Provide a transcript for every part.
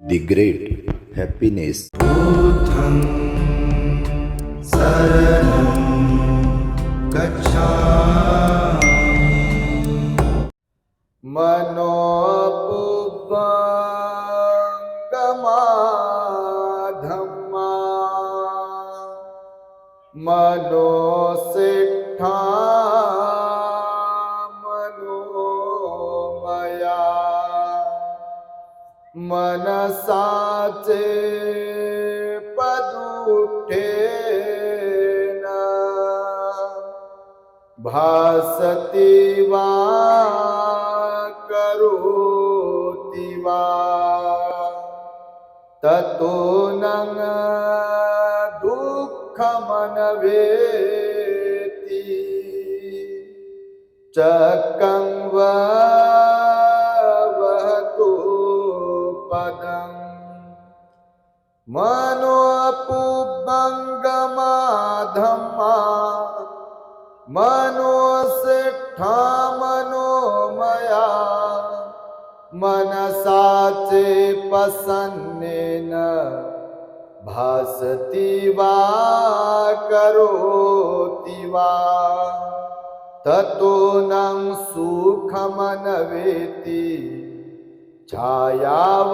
The great happiness. बुद्धं शरणं गच्छामि मनोपुब्बंगमाधम्मा मनोसिद्धा मनोमया मनसाचे पदुठेन भासति वा करोति वा ततो न दुःखमनवेति चक्रं वहतु पदं मनोपुब्बंगमाधम्मा मनोसिद्धा मनोमया मनसाचे प्रसन्नेन भासति वा करोति वा ततो न सुखमनवेति छायाव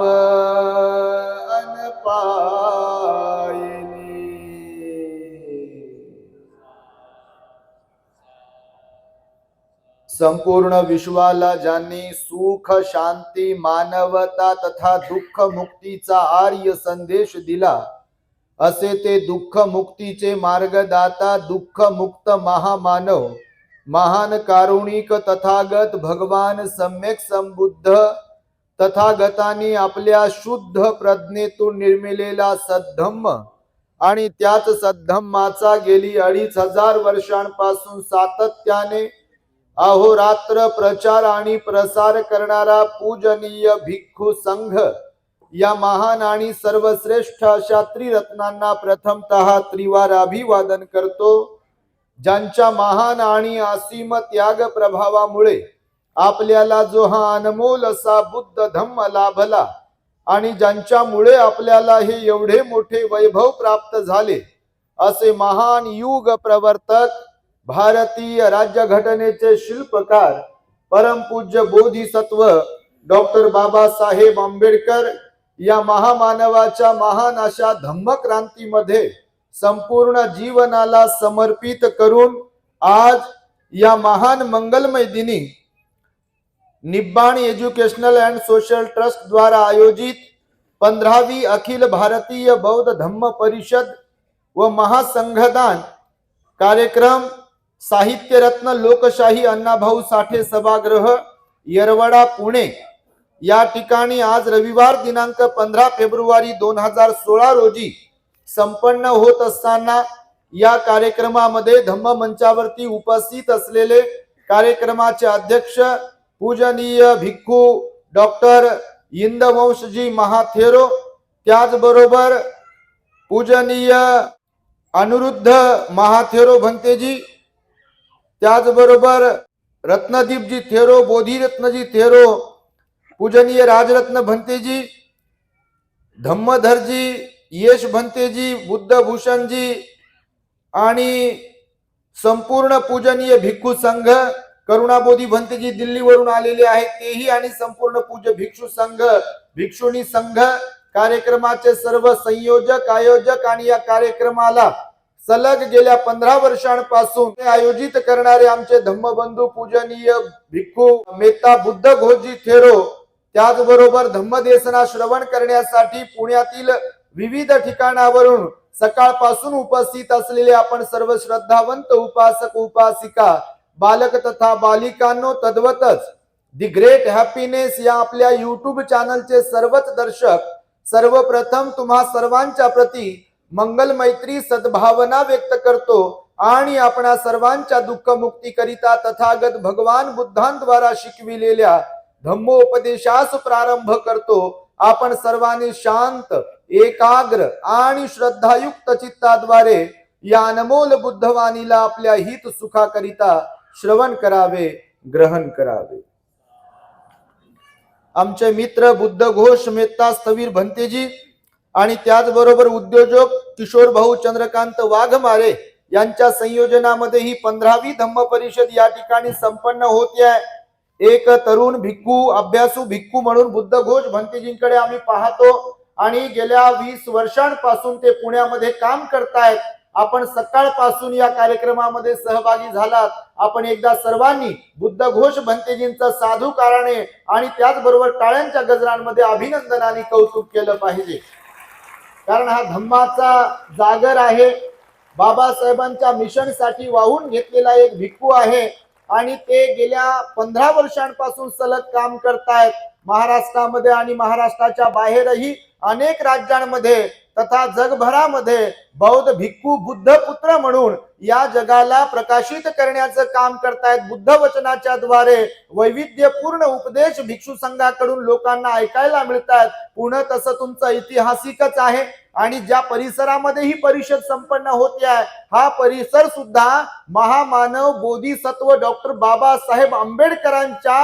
अनपायिनी। संपूर्ण विश्वाला ज्यांनी सुख शांती मानवता तथा दुःख मुक्तीचा आर्य संदेश दिला असे ते दुःख मुक्तीचे मार्गदाता दुःख मुक्त महामानव महान कारुणिक तथागत भगवान सम्यक संबुद्ध तथागतांनी आपल्या शुद्ध प्रज्ञेतून निर्मिलेला सद्धम्म आणि त्याच सद्धम्माचा गेली 2500 वर्षांपासून सातत्याने अहोरात्र प्रचार आणि प्रसार करणारा पूजनीय भिक्खू संघ या महान आणि सर्वश्रेष्ठ अशा त्रिरत्नांना प्रथमतः त्रिवार अभिवादन करतो, ज्यांच्या महान आणि असीम त्याग प्रभावामुळे आपल्याला जो हा अनमोल असा बुद्ध धम्म लाभला आणि ज्यांच्यामुळे आपल्याला हे एवढे मोठे वैभव प्राप्त झाले असे महान युग प्रवर्तक भारतीय राज्यघटनेचे शिल्पकार परमपूज्य बोधिसत्व डॉक्टर बाबासाहेब आंबेडकर या महामानवाच्या महान अशा धम्मक्रांतीमध्ये संपूर्ण जीवनाला समर्पित करून आज या महान मंगलमय दिनी निब्बाण एज्युकेशनल अँड सोशल ट्रस्ट द्वारा आयोजित 15वी अखिल भारतीय बौद्ध धम्म परिषद व महासंघदान कार्यक्रम साहित्य रत्न लोकशाही अण्णाभाऊ साठे सभागृह येरवडा पुणे या ठिकाणी आज रविवार दिनांक 15 फेब्रुवारी 2016 रोजी संपन्न होत असताना या कार्यक्रमामध्ये धम्म मंचावरती उपस्थित असलेले कार्यक्रमाचे अध्यक्ष पूजनीय भिक्खू डॉक्टर इंदवंशजी महाथेरो, त्याचबरोबर पूजनीय अनिरुद्ध महाथेरो भंतेजी, त्याचबरोबर रत्नदीपजी थेरो, बोधिरत्नजी थेरो, पूजनीय राजरत्न भंतेजी, धम्मधरजी, यश भंतेजी, बुद्धभूषणजी आणि संपूर्ण पूजनीय भिक्खू संघ करुणाबोधी भंतेजी दिल्लीवरून आलेले आहेत तेही आणि संपूर्ण पूज्य भिक्षू संघ भिक्षुणी संघ कार्यक्रमाचे सर्व संयोजक आयोजक आणि या कार्यक्रमाला सलग गेल्या 15 वर्षांपासून आयोजित करणारे आमचे धम्मबंधू पूजनीय भिक्खू मेहता बुद्ध घोषजी थेरो, त्याचबरोबर धम्मदेसना श्रवण करण्यासाठी पुण्यातील विविध ठिकाणावरून सकाळपासून उपस्थित असलेले आपण सर्व श्रद्धावंत उपासक उपासिका बालक तथा बालिकांनो, तद्वतच दी ग्रेट हॅपीनेस या आपल्या युट्यूब चॅनलचे सर्वच दर्शक, सर्वप्रथम तुम्हा सर्वांच्या प्रती मंगल मैत्री सद्भावना व्यक्त करतो आणि आपणा सर्वांच्या दुःख मुक्ती करिता तथागत भगवान बुद्धांद्वारा शिकविलेल्या धम्मोपदेशास प्रारंभ करतो। आपण सर्वांनी शांत एकाग्र आणि श्रद्धायुक्त चित्ताद्वारे या अनमोल बुद्धवाणीला आपल्या हित सुखाकरिता श्रवण करावे, ग्रहण करावे। आमचे मित्र बुद्ध घोष मेत्ता स्थवीर भंतेजी आणि त्याचबरोबर उद्योजक किशोर भाऊ चंद्रकांत वाघमारे यांच्या संयोजनामध्ये ही 15वी धम्म परिषद या ठिकाणी संपन्न होते आहे। एक तरुण भिक्खू अभ्यासू भिक्खू म्हणून बुद्ध घोष भंतेजींकडे आम्ही पाहतो आणि गेल्या 20 वर्षांपासून ते पुण्यामध्ये काम करतायत। आपण सकाळपासून या कार्यक्रमामध्ये सहभागी झालात। आपण एकदा सर्वांनी बुद्ध घोष भंतेजींचं साधुकाराने आणि त्याचबरोबर टाळ्यांच्या गजरांमध्ये अभिनंदनाने कौतुक केलं पाहिजे, कारण हा धम्माचा जागर आहे। बाबासाहेबांच्या मिशनसाठी वाहून घेतलेला एक भिक्खू आहे आणि ते गेल्या 15 वर्षांपासून सलग काम करतायत। महाराष्ट्रामध्ये आणि महाराष्ट्राच्या बाहेरही अनेक राज्यांमध्ये तथा जगभरामध्ये बौद्ध भिक्खू बुद्ध पुत्र म्हणून या जगाला प्रकाशित करण्याचं काम करतायत। बुद्ध वचनाच्या द्वारे वैविध्यपूर्ण उपदेश भिक्षू संघाकडून लोकांना ऐकायला मिळतात। पुणे तसं तुमचं ऐतिहासिकच आहे आणि ज्या परिसरामध्ये ही परिषद संपन्न होते आहे हा परिसर सुद्धा महामानव बोधिसत्व डॉक्टर बाबासाहेब आंबेडकरांच्या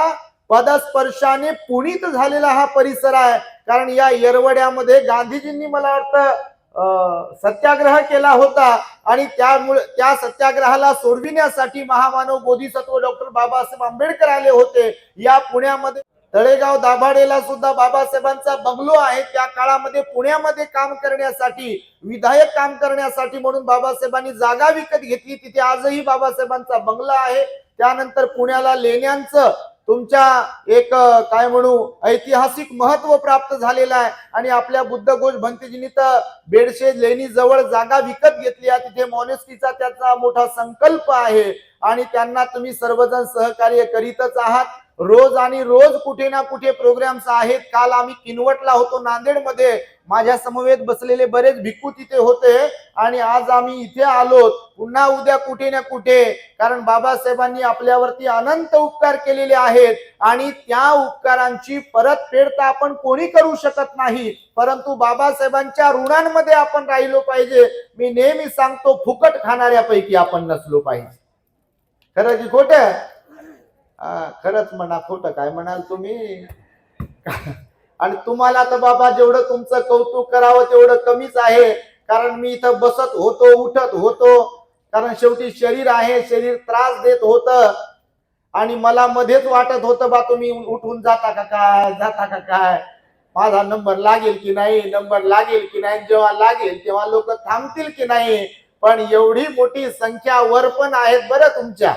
पदस्पर्शाने पुनीत झालेला हा परिसर आहे। कारण या येरवड्यामध्ये गांधीजींनी मला वाटतं सत्याग्रह केला होता आणि त्यामुळे त्या सत्याग्रहाला सोडविण्यासाठी महामानव बोधिसत्व डॉक्टर बाबासाहेब आंबेडकर आले होते। या पुण्यामध्ये तळेगाव दाभाडेला सुद्धा बाबासाहेबांचा बंगलो आहे। त्या काळामध्ये पुण्यामध्ये काम करण्यासाठी विधायक काम करण्यासाठी म्हणून बाबासाहेबांनी जागा विकत घेतली। तिथे आजही बाबासाहेबांचा बंगला आहे। त्यानंतर पुण्याला लेण्यांचं तुमच्या एक काय म्हणू ऐतिहासिक महत्व प्राप्त झालेलं आहे आणि आपल्या बुद्ध घोष भंतेजींनी तर बेडशे लेणी जवळ जागा विकत घेतली आहे। तिथे मॉनेस्ट्रीचा त्याचा मोठा संकल्प आहे आणि त्यांना तुम्ही सर्वजण सहकार्य करीतच आहात। रोज आणि रोज कुठे ना कुठे प्रोग्राम्स आहेत। काल आम्ही किनवटला होतो नांदेडमध्ये, माझ्या समवेत बसलेले बरेच भिक्खू तिथे होते आणि आज आम्ही इथे आलो पुन्हा उद्या कुठे ना कुठे, कारण बाबासाहेबांनी आपल्यावरती अनंत उपकार केलेले आहेत आणि त्या उपकारांची परतफेड तर आपण कोणी करू शकत नाही, परंतु बाबासाहेबांच्या ऋणांमध्ये आपण राहिलो पाहिजे। मी नेहमी सांगतो फुकट खाणाऱ्यापैकी आपण नसलो पाहिजे। खरं की खोटं? खरंच म्हणा, खोटं काय म्हणाल तुम्ही? आणि तुम्हाला तर बाबा जेवढं तुमचं कौतुक करावं तेवढं कमीच आहे, कारण मी इथं बसत होतो उठत होतो, कारण शेवटी शरीर आहे, शरीर त्रास देत होतं आणि मला मध्येच वाटत होतं बा तुम्ही उठून जाता का काय, माझा नंबर लागेल की नाही, नंबर लागेल की नाही, जेव्हा लागेल तेव्हा लोक थांबतील की नाही। पण एवढी मोठी संख्या वर पण आहेत बरं तुमच्या,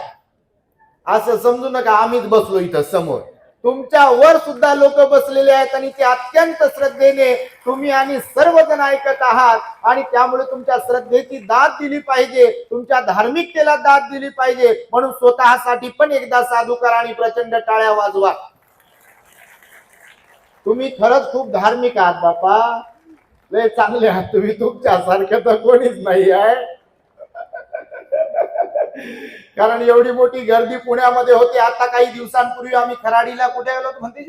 असं समजू नका आम्हीच बसलो इथं समोर, तुमच्या वर सुद्धा लोक बसलेले आहेत आणि ते अत्यंत श्रद्धेने तुम्ही आणि सर्वजण ऐकत आहात आणि त्यामुळे तुमच्या श्रद्धेची दाद दिली पाहिजे, तुमच्या धार्मिकतेला दाद दिली पाहिजे। म्हणून स्वतःसाठी पण एकदा साधुकार आणि प्रचंड टाळ्या वाजवा। तुम्ही खरंच खूप धार्मिक आहात बापा, लय चांगले आहात तुम्ही, तुमच्यासारखं तर कोणीच नाही आहे। कारण एवढी मोठी गर्दी पुण्यामध्ये होती। आता काही दिवसांपूर्वी आम्ही खराडीला कुठे गेलो म्हणते,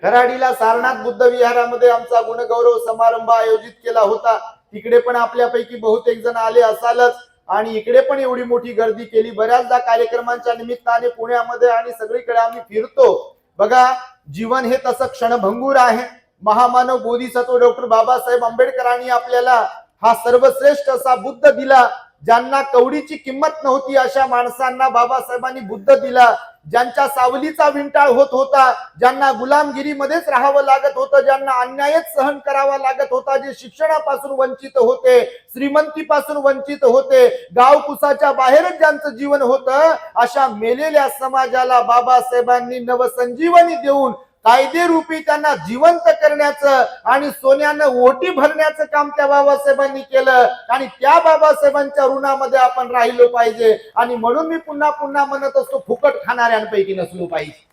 खराडीला सारनाथ बुद्ध विहारामध्ये आमचा गुणगौरव समारंभ आयोजित केला होता। तिकडे पण आपल्यापैकी बहुतेक जण आले असालच आणि इकडे पण एवढी मोठी गर्दी केली। बऱ्याचदा कार्यक्रमांच्या निमित्ताने पुण्यामध्ये आणि सगळीकडे आम्ही फिरतो। बघा, जीवन हे तसं क्षणभंगूर आहे। महामानव बोधिसत्व डॉक्टर बाबासाहेब आंबेडकरांनी आपल्याला हा सर्वश्रेष्ठ असा बुद्ध दिला। ज्यांना कवडीची किंमत नव्हती अशा माणसांना बाबासाहेबांनी बुद्ध दिला। ज्यांच्या सावलीचा विंटाळ होत होता, ज्यांना गुलामगिरीमध्येच राहावं लागत होतं, ज्यांना अन्यायच सहन करावा लागत होता, जे शिक्षणापासून वंचित होते, श्रीमंतीपासून वंचित होते, गाव कुसाच्या बाहेरच ज्यांचं जीवन होतं, अशा मेलेल्या समाजाला बाबासाहेबांनी नवसंजीवनी देऊन कायदेरूपी त्यांना जिवंत करण्याचं आणि सोन्यानं ओटी भरण्याचं काम त्या बाबासाहेबांनी केलं आणि त्या बाबासाहेबांच्या ऋणामध्ये आपण राहिलो पाहिजे। आणि म्हणून मी पुन्हा पुन्हा म्हणत असतो फुकट खाणाऱ्यांपैकी नसलो पाहिजे,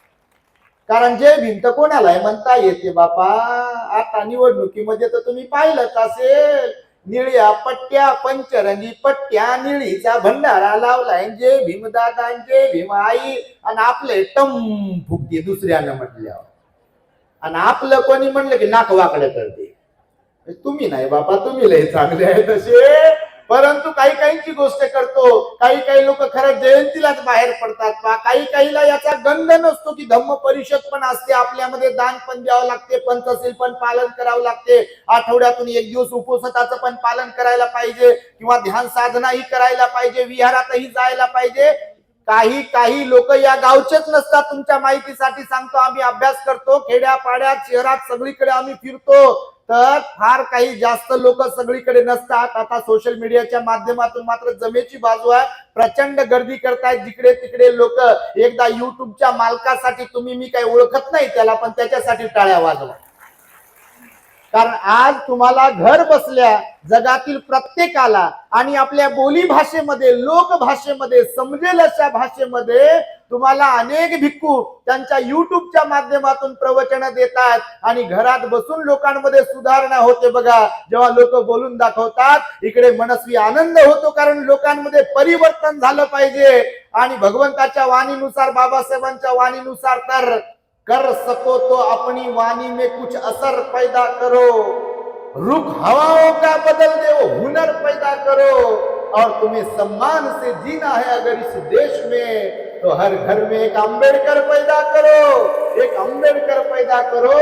कारण जय भीम तर कोणालाही म्हणता येते बापा। आता निवडणुकीमध्ये तर तुम्ही पाहिलंच असेल, निळ्या पट्ट्या पंचरंगी पट्ट्या निळीचा भंडारा लावलाय, जय भीम दादा जय भीम आई, आणि आपले टम फुकते दुसऱ्यानं म्हटल्यावर, आणि आपलं कोणी म्हणलं की नाक वाकडं करते। तुम्ही नाही बापा, तुम्ही लय चांगले आहे तसे, परंतु काही काहींची गोष्ट करतो, काही काही लोक खरं जयंतीलाच बाहेर पडतात, काही काहीला याचा गंध नसतो की धम्म परिषद पण असते, आपल्यामध्ये दान पण द्यावं लागते, पंचशील पण पालन करावं लागते, आठवड्यातून एक दिवस उपवासाचं पण पालन करायला पाहिजे, किंवा ध्यान साधनाही करायला पाहिजे, विहारातही जायला पाहिजे. काही काही लोक या गावचेच नसतात. तुमच्या माहितीसाठी सांगतो, आम्ही अभ्यास करतो, खेड्यापाड्यात शहरात सगळीकडे आम्ही फिरतो, तर फार काही जास्त लोक सगळीकडे नसतात. आता सोशल मीडियाच्या माध्यमातून मात्र जमेची बाजू आहे, प्रचंड गर्दी करतायत जिकडे तिकडे लोक. एकदा युट्यूबच्या मालकासाठी, तुम्ही मी काही ओळखत नाही त्याला, पण त्याच्यासाठी टाळ्या वाजवा. कारण आज तुम्हाला घर बसल्या जगातील प्रत्येकाला आणि आपल्या बोली भाषेमध्ये, लोक भाषेमध्ये समजेल अशा भाषेमध्ये तुम्हाला अनेक भिक्खू त्यांच्या युट्यूबच्या माध्यमातून प्रवचन देतात, आणि घरात बसून लोकांमध्ये सुधारणा होते. बघा, जेव्हा लोक बोलून दाखवतात इकडे मनस्वी आनंद होतो, कारण लोकांमध्ये परिवर्तन झालं पाहिजे. आणि भगवंताच्या वाणीनुसार, बाबासाहेबांच्या वाणीनुसार, तर कर सको तो अपनी वाणी में कुछ असर पैदा करो, रुख हवाओं का बदल दो, हुनर पैदा करो, और तुम्हें सम्मान से जीना है अगर इस देश में, तो हर घर में एक आंबेडकर पैदा करो, एक आंबेडकर पैदा करो.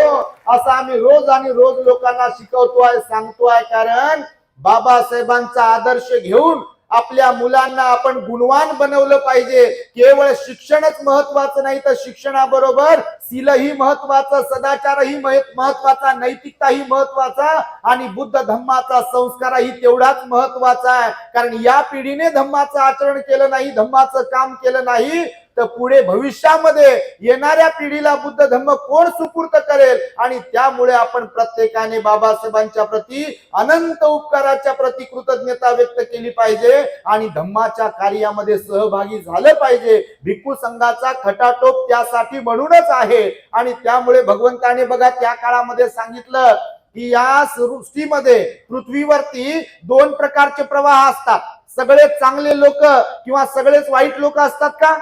असं आम्ही रोज आणि रोज लोकांना शिकवतोय, सांगतोय. कारण बाबासाहेबांचा आदर्श घेऊन आपल्या मुलांना आपण गुणवान बनवलं पाहिजे. केवळ शिक्षणच महत्वाचं नाही, तर शिक्षणाबरोबर शीलही महत्वाचं, सदाचारही महत्वाचा, नैतिकताही महत्वाचा, आणि बुद्ध धम्माचा संस्कारही तेवढाच महत्वाचा आहे. कारण या पिढीने धम्माचं आचरण केलं नाही, धम्माचं काम केलं नाही, तर पुढे भविष्यामध्ये येणाऱ्या पिढीला बुद्ध धम्म कोण सुपूर्त करेल. आणि त्यामुळे आपण प्रत्येकाने बाबासाहेबांच्या प्रती, अनंत उपकाराच्या प्रती कृतज्ञता व्यक्त केली पाहिजे, आणि धम्माच्या कार्यामध्ये सहभागी झालं पाहिजे. भिक्खू संघाचा खटाटोप त्यासाठी म्हणूनच आहे. आणि त्यामुळे भगवंताने बघा त्या काळामध्ये सांगितलं की या सृष्टीमध्ये, पृथ्वीवरती 2 प्रकारचे प्रवाह असतात. सगळेच चांगले लोक किंवा सगळेच वाईट लोक असतात का?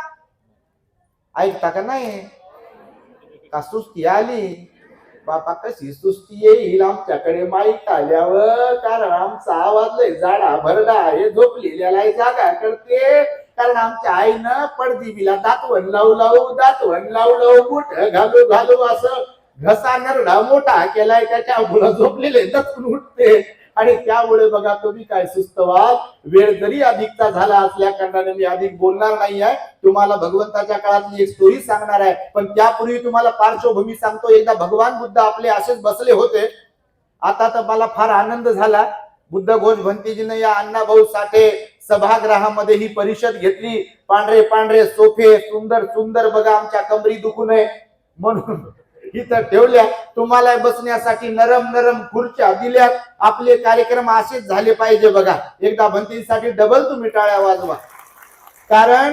ऐकता का नाही? का सुस्ती आली? बापा कशी सुस्ती येईल आमच्याकडे माईक आल्यावर, कारण आमचा आवाज लय जाडा भरडा आहे, झोपलेल्याला जागा करते. कारण आमच्या आईनं पडदिवीला दातवण लावू गुठ घालू घालू असं घसा नरडा मोठा केलाय, त्याच्यामुळे झोपलेले दचकून उठते. आणि त्यामुळे बघा, तुम्ही काय सुस्त व्हाल. वेळ जरी अधिकचा झाला असल्या कारणाने मी अधिक बोलणार नाही आहे. तुम्हाला भगवंताच्या काळातली एक स्टोरी सांगणार आहे, पण त्यापूर्वी तुम्हाला पार्श्वभूमी सांगतो. एकदा भगवान बुद्ध आपले असेच बसले होते. आता तर मला फार आनंद झाला, बुद्ध घोष भंतेजीने या अण्णाभाऊ साठे सभागृहामध्ये ही परिषद घेतली. पांढरे पांढरे सोफे, सुंदर सुंदर, बघा आमच्या कमरी दुखू नये म्हणून इथं ठेवल्या. तुम्हाला बसण्यासाठी नरम नरम खुर्च्या दिल्यात. आपले कार्यक्रम असेच झाले पाहिजे. बघा, एकदा भंतीसाठी डबल तुम्ही टाळ्या वाजवा, कारण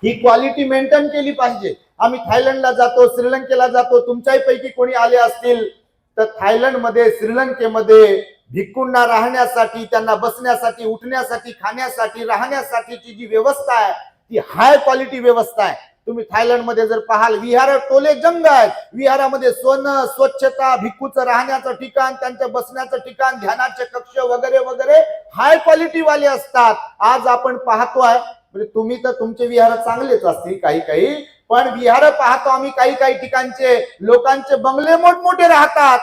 ही क्वालिटी मेंटेन केली पाहिजे. आम्ही थायलंडला जातो, श्रीलंकेला जातो. तुमच्याही पैकी कोणी आले असतील तर थायलंडमध्ये, श्रीलंकेमध्ये भिक्खूंना राहण्यासाठी, त्यांना बसण्यासाठी, उठण्यासाठी, खाण्यासाठी, राहण्यासाठीची जी व्यवस्था आहे ती हाय क्वालिटी व्यवस्था आहे. तुम्ही थायलंडमध्ये जर पाहाल, विहार टोले जंग आहेत. विहारामध्ये सोनं, स्वच्छता, भिक्खूचं राहण्याचं ठिकाण, त्यांच्या बसण्याचं ठिकाण, ध्यानाचे कक्ष वगैरे वगैरे हाय क्वालिटी वाले असतात. आज आपण पाहतोय, म्हणजे तुम्ही तर तुमचे विहार चांगलेच असतील काही काही, पण विहार पाहतो आम्ही काही काही ठिकाणचे लोकांचे बंगले मोठमोठे राहतात,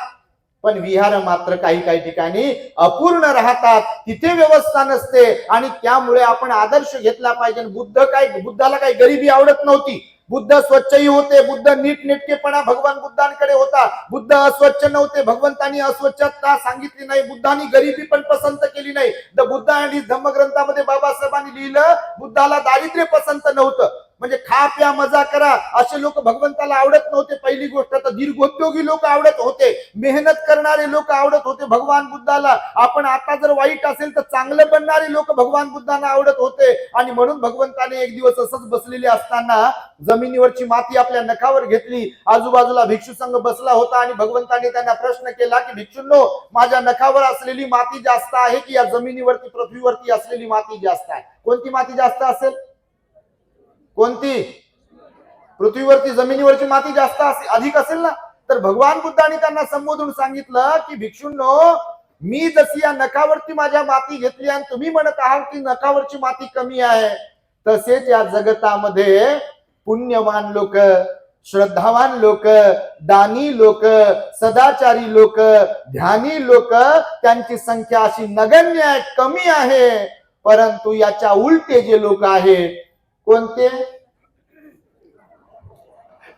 पण विहार मात्र काही काही ठिकाणी अपूर्ण राहतात, तिथे व्यवस्था नसते. आणि त्यामुळे आपण आदर्श घेतला पाहिजे. बुद्धाला काही गरिबी आवडत नव्हती. बुद्ध स्वच्छही होते, बुद्ध नीटनेटकेपणा भगवान बुद्धांकडे होता. बुद्ध अस्वच्छ नव्हते, भगवंतांनी अस्वच्छता सांगितली नाही, बुद्धांनी गरिबी पण पसंत केली नाही. द बुद्ध आणि धम्मग्रंथामध्ये बाबासाहेबांनी लिहिलं, बुद्धाला दारिद्र्य पसंत नव्हतं. म्हणजे खा प्या मजा करा असे लोक भगवंताला आवडत नव्हते. पहिली गोष्ट, तर दीर्घोद्योगी लोक आवडत होते, मेहनत करणारे लोक आवडत होते भगवान बुद्धाला. आपण आता जर वाईट असेल तर चांगलं बनणारे लोक भगवान बुद्धांना आवडत होते. आणि म्हणून भगवंताने एक दिवस असंच बसलेले असताना जमिनीवरची माती आपल्या नखावर घेतली. आजूबाजूला भिक्षू संघ बसला होता आणि भगवंताने त्यांना प्रश्न केला की भिक्षूंनो, माझ्या नखावर असलेली माती जास्त आहे की या जमिनीवरती, पृथ्वीवरती असलेली माती जास्त आहे? कोणती माती जास्त असेल? कोणती? पृथ्वीवरती, जमिनीवरची माती जास्त अधिक असेल ना. तर भगवान बुद्धांनी त्यांना संबोधून सांगितलं की भिक्षूंनो, मी जशी या नखावरती माझ्या माती घेतली आणि तुम्ही म्हणत आहात की नखावरची माती कमी आहे, तसेच या जगतामध्ये पुण्यवान लोक, श्रद्धावान लोक, दानी लोक, सदाचारी लोक, ध्यानी लोक, त्यांची संख्या अशी नगण्य आहे, कमी आहे. परंतु याच्या उलटे जे लोक आहेत, कोणते?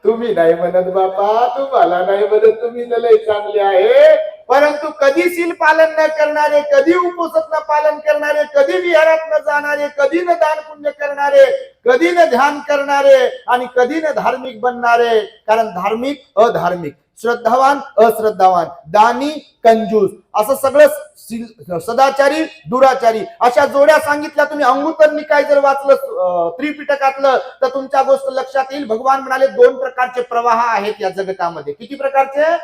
तुम्ही नाही म्हणत बापा, तुम्हाला नाही म्हणत, तुम्ही लय चांगले आहे, परंतु कधी शील पालन न करणारे, कधी उपवासात न पालन करणारे, कधी विहारात न जाणारे, कधी न दान पुण्य करणारे, कधी न ध्यान करणारे आणि कधी न धार्मिक बनणारे. कारण धार्मिक अधार्मिक, श्रद्धावान अश्रद्धावान, दानी कंजूस, असं सगळं सदाचारी दुराचारी, अशा जोड्या सांगितल्या. तुम्ही अंगुत्तर निकाय जर वाचलं त्रिपिटकातलं तर तुमच्या गोष्ट लक्षात येईल. भगवान म्हणाले दोन प्रकारचे प्रवाह आहेत या जगतामध्ये. किती प्रकारचे?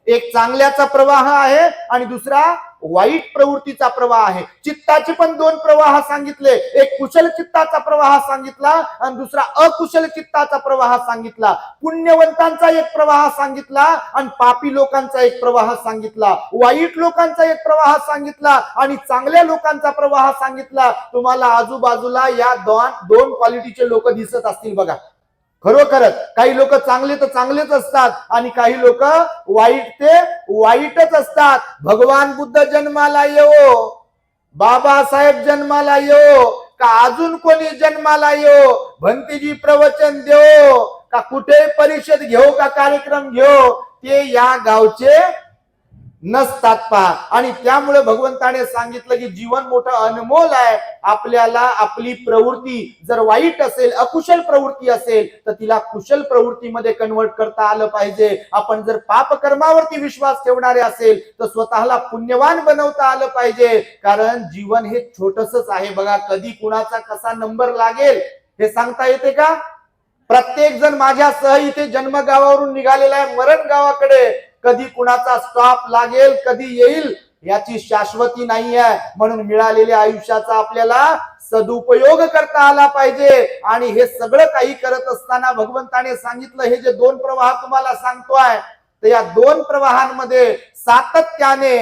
एक चांगल्याचा प्रवाह आहे आणि दुसरा वाईट प्रवृत्तीचा प्रवाह आहे. चित्ताचे पण दोन प्रवाह सांगितले. एक कुशल चित्ताचा प्रवाह सांगितला आणि दुसरा अकुशल चित्ताचा प्रवाह सांगितला. पुण्यवंतांचा एक प्रवाह सांगितला आणि पापी लोकांचा एक प्रवाह सांगितला. वाईट लोकांचा एक प्रवाह सांगितला आणि चांगल्या लोकांचा प्रवाह सांगितला. तुम्हाला आजूबाजूला या दोन क्वालिटीचे लोक दिसत असतील बघा. खरोखरच काही लोक चांगले तर चांगलेच असतात आणि काही लोक वाईट ते वाईटच असतात. भगवान बुद्ध जन्माला येवो, बाबासाहेब जन्माला येवो, का अजून कोणी जन्माला येवो, भंतेजी प्रवचन देवो, का कुठे परिषद घेऊ का कार्यक्रम घेऊ, ते या गावचे नसतात पहा. आणि त्यामुळे भगवंताने सांगितलं की जीवन मोठं अनमोल आहे. आपल्याला आपली प्रवृत्ती जर वाईट असेल, अकुशल प्रवृत्ती असेल, तर तिला कुशल प्रवृत्तीमध्ये कन्वर्ट करता आलं पाहिजे. आपण जर पाप कर्मावरती विश्वास ठेवणारे असेल तर स्वतःला पुण्यवान बनवता आलं पाहिजे. कारण जीवन हे छोटसच आहे बघा. कधी कुणाचा कसा नंबर लागेल हे सांगता येते का? प्रत्येक जण माझ्यासह इथे जन्मगावावरून निघालेला आहे मरण गावाकडे. कधी कुणाचा स्टॉप लागेल, कधी येईल, याची शाश्वती नाही आहे. म्हणून मिळालेल्या आयुष्याचा आपल्याला सदुपयोग करता आला पाहिजे. आणि हे सगळं काही करत असताना भगवंताने सांगितलं, हे जे दोन प्रवाह तुम्हाला सांगतोय, तर या दोन प्रवाहांमध्ये सातत्याने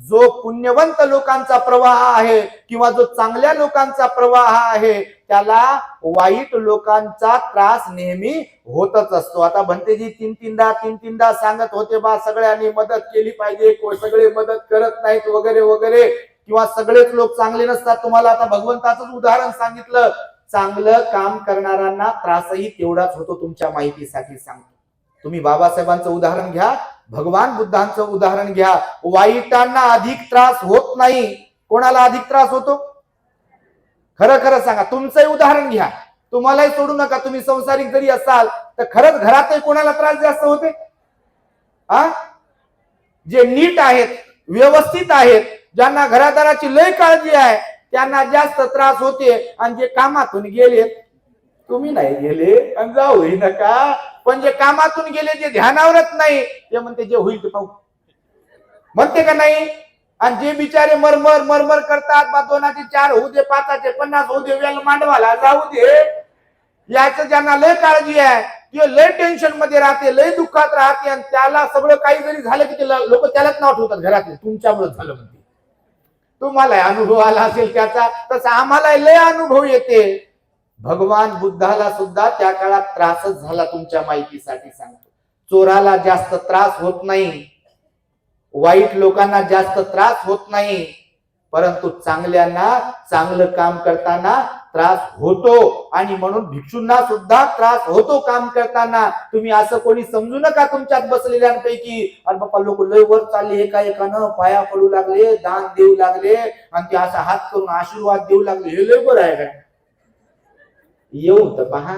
जो पुण्यवंत लोकांचा प्रवाह आहे किंवा जो चांगल्या लोकांचा प्रवाह आहे, त्याला वाईट लोकांचा त्रास नेहमी होतच असतो. आता भंतेजी तीन-तीनदा सांगत होते बा सगळ्यांनी मदत केली पाहिजे, सगळे मदत करत नाहीत वगैरे वगैरे, किंवा सगळेच लोक चांगले नसतात. तुम्हाला आता भगवंताचं उदाहरण सांगितलं. चांगलं काम करणाऱ्यांना त्रासही तेवढाच होतो. तुमच्या माहितीसाठी सांगतो. तुम्ही बाबासाहेबांचं उदाहरण घ्या, भगवान बुद्धांचं उदाहरण घ्या. वाईटांना अधिक त्रास होत नाही. कोणाला अधिक त्रास होतो? खरं खरं सांगा. तुमचंही उदाहरण घ्या, तुम्हालाही सोडू नका. तुम्ही संसारिक जरी असाल तर खरंच घरातही कोणाला त्रास जास्त होते? जे नीट आहेत, व्यवस्थित आहेत, ज्यांना घरादाराची लय काळजी आहे, त्यांना जास्त त्रास होते. आणि जे कामातून गेले, तुम्ही नाही गेले आणि जाऊही नका, पण जे कामातून गेले, जे ध्यानावरच नाही, ते म्हणते जे होईल ते पाहू, म्हणते का नाही? आणि जे बिचारे मरमर मरमर करतात, बा 2चे 4 होऊ दे, 5चे 50 होऊ दे, वेळ मांडवाला जाऊ दे, याचं ज्यांना लय काळजी आहे, ते लय टेन्शन मध्ये राहते, लय दुःखात राहते. आणि त्याला सगळं काही जरी झालं की ते लोक त्यालाच नाव ठेवतात घरातले, तुमच्यामुळे झालं म्हणते. तुम्हाला अनुभव आला असेल त्याचा, तसा आम्हाला लय अनुभव येते. भगवान बुद्धाला सुद्धा त्या काळात त्रासच झाला. तुमच्या माहितीसाठी सांगतो. चोराला जास्त त्रास होत नाही, वाईट लोकांना जास्त त्रास होत नाही, परंतु चांगल्यांना चांगलं काम करताना त्रास होतो. आणि म्हणून भिक्षूंना सुद्धा त्रास होतो काम करताना. तुम्ही असं कोणी समजू नका तुमच्यात बसलेल्यांपैकी, अरे बाप्पा लोक लय वर चालले, एकानं पाया पडू लागले, दान देऊ लागले आणि ते असा हात करून आशीर्वाद देऊ लागले, हे लय बरं आहे का? येऊ तर पहा,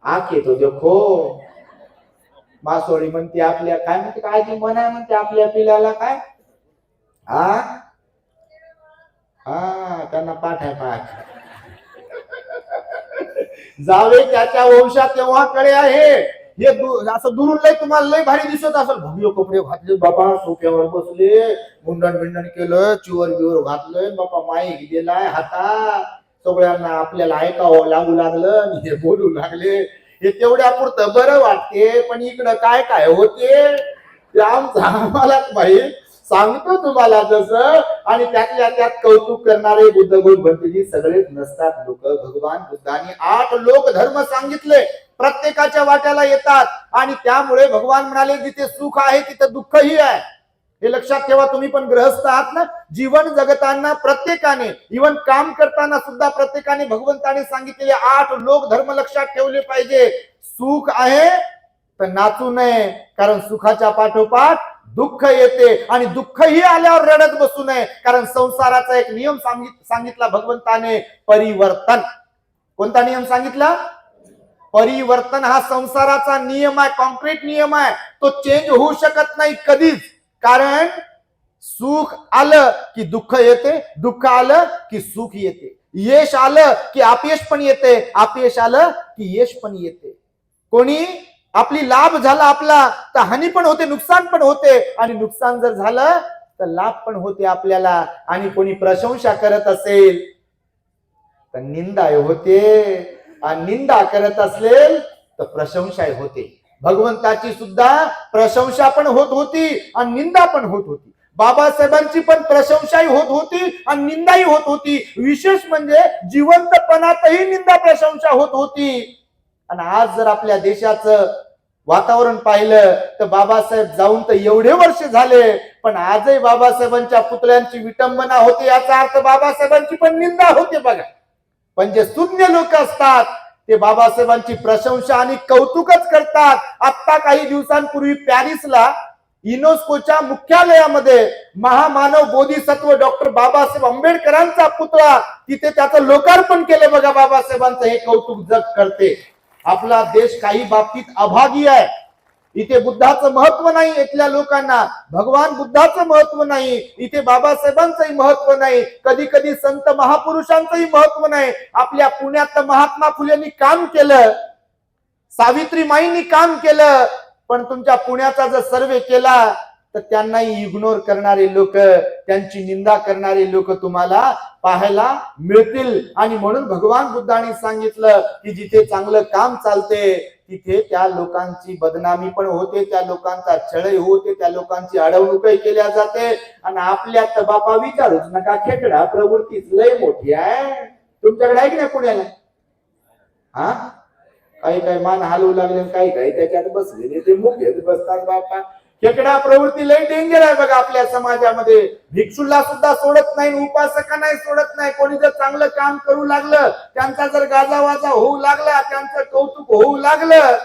आके तो देखो. मासोळी म्हणते आपल्या, काय म्हणते, काय ती मन आहे म्हणते आपल्या पिल्याला, काय त्यांना पाठ आहे, पाठ जावे त्याच्या वंशात तेव्हा कडे आहे. हे असं दुरून लय तुम्हाला लय भारी दिसत असेल. भव्य कपडे घातले बाबा, सोफ्यावर बसले, मुंडन बिंडन केलं, चिवर बिवर घातलंय बाबा, माईक दिलाय हातात, सगळ्यांना आपल्याला ऐकावं लागू लागलं आणि हे बोलू लागले. हे तेवढ्या पुरतं बरं वाटते, पण इकडं काय काय होते ते आमचं आम्हालाच माहित. सांगतो तुम्हाला जसं. आणि त्यातल्या त्यात कौतुक करणारे बुद्धगुण भंतेजी सगळेच नसतात लोक. भगवान बुद्धांनी 8 लोक धर्म सांगितले, प्रत्येकाच्या वाट्याला येतात. आणि त्यामुळे भगवान म्हणाले जिथे सुख आहे तिथे दुःखही आहे. हे लक्षात ठेवा. तुम्ही पण गृहस्थ आहात ना. जीवन जगताना प्रत्येकाने, इवन काम करताना सुद्धा प्रत्येकाने भगवंताने सांगितलेले 8 लोक धर्म लक्षात ठेवले पाहिजे. सुख आहे तर नाचू नये, कारण सुखाच्या पाठोपाठ दुःख येते. आणि दुःखही आल्यावर रडत बसू नये, कारण संसाराचा एक नियम सांगितला भगवंताने, परिवर्तन. कोणता नियम सांगितला? परिवर्तन हा संसाराचा नियम आहे, कॉन्क्रीट नियम आहे. तो चेंज होऊ शकत नाही कधीच. कारण सुख आलं की दुःख येते, दुःख आलं की सुख येते, यश आलं की अपयश पण येते, अपयश आलं की यश पण येते. कोणी आपली लाभ झाला आपला तर हानी पण होते, नुकसान पण होते. आणि नुकसान जर झालं तर लाभ पण होते आपल्याला. आणि कोणी प्रशंसा करत असेल तर निंदा होते, आणि निंदा करत असेल तर प्रशंसा होते. भगवंताची सुद्धा प्रशंसा पण होत होती आणि निंदा पण होत होती. बाबासाहेबांची पण प्रशंसाही होत होती आणि निंदाही होत होती. विशेष म्हणजे जिवंतपणातही निंदा प्रशंसा होत होती. आणि आज जर आपल्या देशाचं वातावरण पाहिलं तर बाबासाहेब जाऊन तर एवढे वर्ष झाले, पण आजही बाबासाहेबांच्या पुतळ्यांची विटंबना होते. याचा अर्थ बाबासाहेबांची पण निंदा होते बघा. पण जे सुज्ञ लोक असतात ते बाबासाहेबांची प्रशंसा आणि कौतुकच करतात. आता काही दिवसांपूर्वी पॅरिसला युनेस्कोच्या मुख्यालयामध्ये महामानव बोधिसत्व डॉक्टर बाबासाहेब आंबेडकरांचा पुतळा, तिथे त्याचं लोकार्पण केलं बघा. बाबासाहेबांचं हे कौतुक जग करते. आपला देश काही बाबतीत अभागी आहे. इथे बुद्धाचं महत्व नाही, इथल्या लोकांना भगवान बुद्धाचं महत्व नाही, इथे बाबासाहेबांचंही महत्व नाही, कधी कधी संत महापुरुषांचंही महत्व नाही. आपल्या पुण्यात महात्मा फुलेंनी काम केलं, सावित्रीमाईंनी काम केलं, पण तुमच्या पुण्याचा जर सर्वे केला तर त्यांनाही इग्नोर करणारे लोक, त्यांची निंदा करणारे लोक तुम्हाला पाहायला मिळतील. आणि म्हणून भगवान बुद्धांनी सांगितलं की जिथे चांगलं काम चालते तिथे त्या लोकांची बदनामी पण होते, त्या लोकांचा छळही होते, त्या लोकांची अडवणूकही केल्या जाते. आणि आपल्या तर बापा विचारूच नका, खेकडा प्रवृत्तीच लय मोठी आहे. तुमच्याकडे आहे की नाही पुण्याला? हा, काही काही मान हलवू लागले, काही काही त्याच्यात बसलेले ते मुख्य बसतात बापा. खेकडा प्रवृत्ती लय डेंजर आहे बघा आपल्या समाजामध्ये. भिक्षूला सुद्धा सोडत नाही, उपासकांनाही सोडत नाही. कोणी जर चांगलं काम करू लागलं, त्यांचा जर गाजावाजा होऊ लागला, त्यांचं कौतुक होऊ लागलं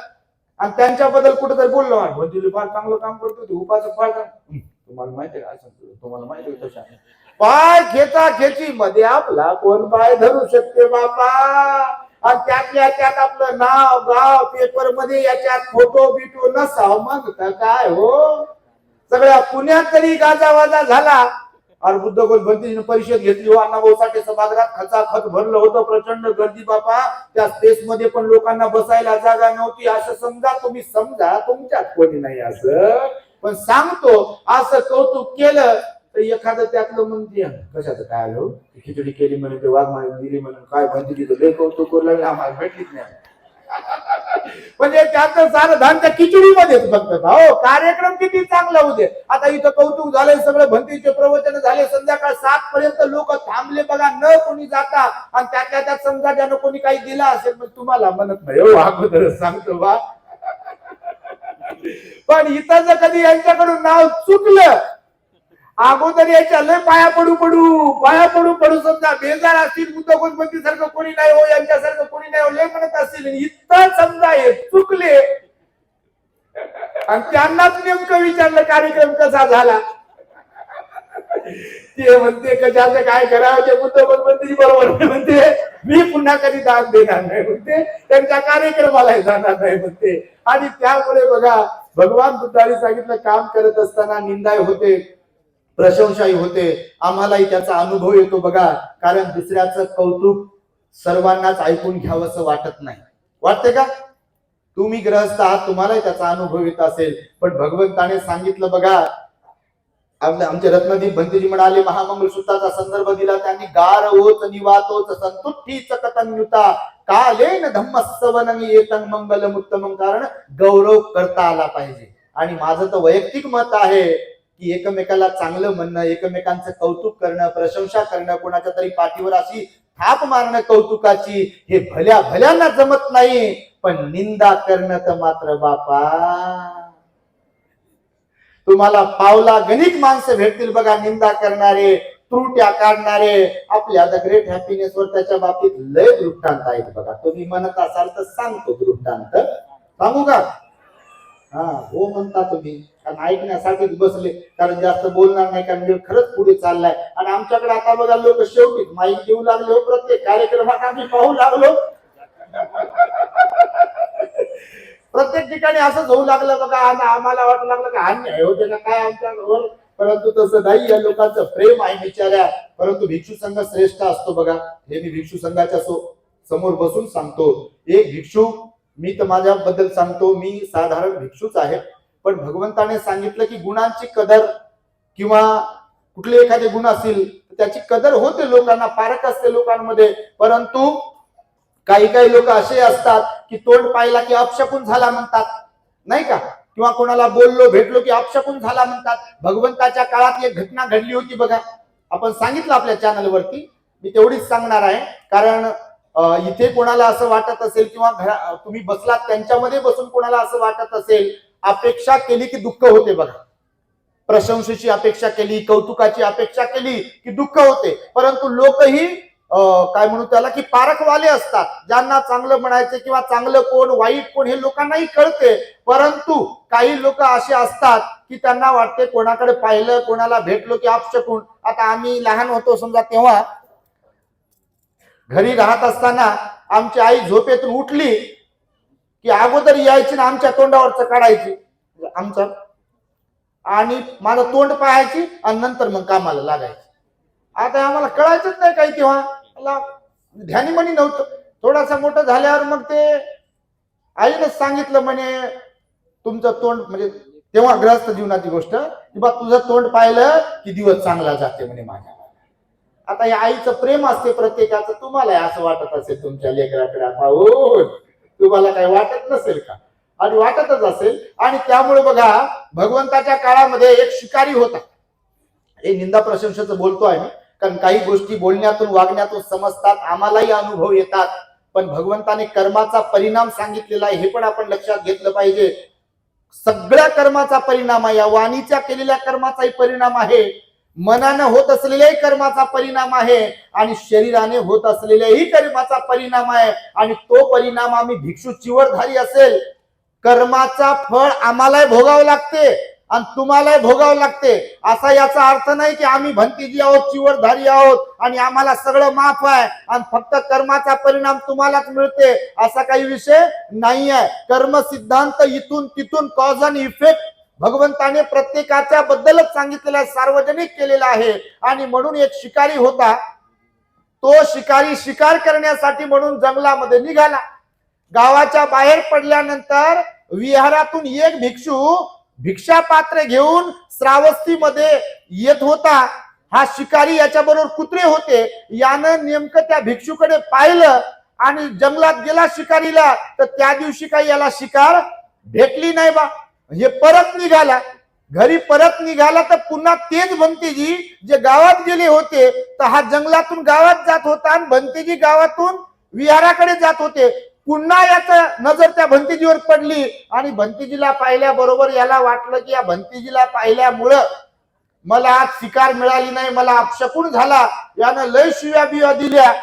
आणि त्यांच्याबद्दल कुठं तरी बोललो, म्हणजे फार चांगलं काम करतो ते उपासक, फार तुम्हाला माहिती आहे का, तुम्हाला माहिती आहे कशा पाय खेचा खेची मध्ये आपला कोण पाय धरू शकते बापा. आणि त्यातल्या त्यात आपलं नाव गाव पेपर मध्ये याच्यात फोटो बिटो नसाव मग काय हो. सगळ्या पुण्यात तरी गाजावाजा झाला. आणि बुद्धगुण भंतेजीने परिषद घेतली, अण्णाभाऊ साठे सभागृहात खचाखच भरलं होतं, प्रचंड गर्दी बापा. त्या स्पेस मध्ये पण लोकांना बसायला जागा नव्हती. असं समजा, तुम्ही समजा तुमच्यात कोणी नाही असं, पण सांगतो असं कौतुक केलं तर एखादं त्यातलं म्हणते कशाचं काय आलो, खिचडी केली म्हणून ते वाघ मारून दिली म्हणून काय म्हणते तिथं लय कौतुक करू लागलं, आम्हाला भेटलीच नाही. म्हणजे त्याचं सारं धान त्या खिचडीमध्येच फक्त. हो, कार्यक्रम किती चांगला होते. आता इथं कौतुक झालंय, सगळं भंतीचे प्रवचन झाले, संध्याकाळ 7 पर्यंत लोक थांबले बघा, न कोणी जाता. आणि त्यातल्या त्यात समजा ज्यानं कोणी काही दिला असेल मग तुम्हाला म्हणत नाही हो, अगोदर सांगतो बा. पण इथं जर कधी यांच्याकडून नाव चुकलं, अगोदर याच्या लय पाया पडू पडू समजा बेजार असतील, बुद्धगुणपती सारखं कोणी नाही हो, यांच्यासारखं कोणी नाही हो लय म्हणत असतील. इथं समजा हे चुकले आणि त्यांनाच नेमकं विचारलं कार्यक्रम कसा झाला, ते म्हणते कशाचं काय करावं, ते बुद्धगुणपती बरोबर म्हणते मी पुन्हा कधी दान देणार नाही म्हणते, त्यांच्या कार्यक्रमाला जाणार नाही म्हणते. आणि त्यामुळे बघा भगवान बुद्धांनी सांगितलं काम करत असताना निंदाय होते, प्रशंसाही होते. आम्हालाही त्याचा अनुभव येतो बघा. कारण दुसऱ्याचं कौतुक सर्वांनाच ऐकून घ्यावंसं वाटत नाही. वाटते का? तुम्ही ग्रहस्थ आहात, तुम्हालाही त्याचा अनुभव येत असेल. पण भगवंताने सांगितलं बघा, आमचे रत्नदीप भंतेजी म्हणाले, महामंगल सूत्राचा संदर्भ दिला त्यांनी, गारवोच निवातोच संतुष्टीच कथन्युता कालेन धम्मस्सवनं येतं मंगलम उत्तमं. कारण गौरव करता आला पाहिजे. आणि माझं तर वैयक्तिक मत आहे की एकमेकाला चांगलं म्हणणं, एकमेकांचं कौतुक करणं, प्रशंसा करणं, कोणाच्या तरी पाठीवर अशी थाप मारणं कौतुकाची, हे भल्या भल्यांना जमत नाही. पण निंदा करणं तर मात्र बापा, तुम्हाला पावला गणित माणसं भेटतील बघा निंदा करणारे, त्रुट्या काढणारे. आपल्या द ग्रेट हॅपीनेस वर त्याच्या बाबतीत लय दृष्टांत आहेत बघा. तुम्ही म्हणत असाल तर सांगतो दृष्टांत. सांगू का? हा हो म्हणता तुम्ही, कारण ऐकण्यासाठीच बसले, कारण जास्त बोलणार नाही, कारण खरंच पुढे चाललाय. आणि आमच्याकडे आता बघा लोक शेवटी माईक देऊ लागले हो, प्रत्येक कार्यक्रमात आम्ही पाहू लागलो. प्रत्येक ठिकाणी असंच होऊ लागलं बघा. आम्हाला वाटू लागलं का अन्याय होते ना काय आमच्यावर, परंतु तसं नाही. या लोकांचं प्रेम आहे बिचाऱ्या. परंतु भिक्षू संघ श्रेष्ठ असतो बघा. हे मी भिक्षू संघाच्या समोर बसून सांगतो. एक भिक्षू, मी तर माझ्याबद्दल सांगतो, मी साधारण भिक्षूच आहे. पण भगवंताने सांगितलं की गुणांची कदर, किंवा कुठले एखादे गुण असतील त्याची कदर होते लोकांना, पारख असते लोकांमध्ये. परंतु काही काही लोक असे असतात की तोंड पाहिला की अपशकुन झाला म्हणतात, नाही का? किंवा कोणाला बोललो भेटलो की अपशकुन झाला म्हणतात. भगवंताच्या काळात एक घटना घडली होती बघा. आपण सांगितलं आपल्या चॅनलवरती, मी तेवढीच सांगणार आहे. कारण इथे कोणाला असं वाटत असेल, किंवा तुम्ही बसलात त्यांच्यामध्ये बसून कोणाला असं वाटत असेल, अपेक्षा केली की दुःख होते बघा. प्रशंसेची अपेक्षा केली, कौतुकाची अपेक्षा केली की दुःख होते. परंतु लोकही काय म्हणू त्याला की पारखवाले असतात. ज्यांना चांगलं म्हणायचं किंवा चांगलं कोण वाईट कोण हे लोकांनाही कळते. परंतु काही लोक असे असतात की त्यांना वाटते कोणाकडे पाहिलं कोणाला भेटलो की अपशकुन. आता आम्ही लहान होतो समजा, तेव्हा घरी राहत असताना आमची आई झोपेतून उठली की अगोदर यायची ना आमच्या तोंडावरच काढायची आमचं, आणि माझं तोंड पाहायची आणि नंतर मग कामाला लागायची. आता आम्हाला कळायचंच नाही काही तेव्हा, ध्यानी म्हणी नव्हतं. थोडासा मोठं झाल्यावर मग ते आईनंच सांगितलं म्हणे तुमचं तोंड, म्हणजे तेव्हा ग्रहस्थ जीवनाची गोष्ट, की बा तुझं तोंड पाहिलं की दिवस चांगला जाते म्हणे माझ्या. आता या आईचं प्रेम असते प्रत्येकाचं. तुम्हाला असं वाटत असेल तुमच्या लेकराकडे पाहून, तुम्हाला काही वाटत नसेल का? आणि वाटतच असेल. आणि त्यामुळे बघा भगवंताच्या काळामध्ये एक शिकारी होता. हे निंदा प्रशंसेचं बोलतो आहे मी, कारण काही गोष्टी बोलण्यातून वागण्यातून समजतात, आम्हालाही अनुभव येतात. पण भगवंताने कर्माचा परिणाम सांगितलेला आहे, हे पण आपण लक्षात घेतलं पाहिजे. सगळ्या कर्माचा परिणाम आहे, या वाणीच्या केलेल्या कर्माचाही परिणाम आहे, मनानं होत असलेल्याही कर्माचा परिणाम आहे, आणि शरीराने होत असलेल्याही कर्माचा परिणाम आहे. आणि तो परिणाम आम्ही भिक्षू चिवरधारी असेल, कर्माचा फळ आम्हालाही भोगावं लागते आणि तुम्हालाही भोगावं लागते. असा याचा अर्थ नाही की आम्ही भंतीजी आहोत, चिवरधारी आहोत आणि आम्हाला सगळं माफ आहे आणि फक्त कर्माचा परिणाम तुम्हालाच मिळते, असा काही विषय नाही आहे. कर्म सिद्धांत इथून तिथून कॉज अँड इफेक्ट भगवंताने प्रत्येकाच्या बद्दलच सांगितलेला आहे, सार्वजनिक केलेला आहे. आणि म्हणून एक शिकारी होता. तो शिकारी शिकार करण्यासाठी म्हणून जंगलामध्ये निघाला. गावाच्या बाहेर पडल्यानंतर विहारातून एक भिक्षू भिक्षा पात्र घेऊन श्रावस्तीमध्ये येत होता. हा शिकारी, याच्या बरोबर कुत्रे होते. यानं नेमकं त्या भिक्षूकडे पाहिलं आणि जंगलात गेला शिकारीला. तर त्या दिवशी काही याला शिकार भेटली नाही बा. हे परत निघाला, घरी परत निघाला तर पुन्हा तेच भंतेजी जे गावात गेले होते, तर हा जंगलातून गावात जात होता आणि भंतेजी गावातून विहाराकडे जात होते. पुन्हा याचा नजर त्या भंतेजीवर पडली आणि भंतेजीला पाहिल्याबरोबर याला वाटलं की या भंतेजीला पाहिल्यामुळं मला आज शिकार मिळाली नाही, मला अपशकुन झाला. यानं लय शिव्या बिव्या दिल्या.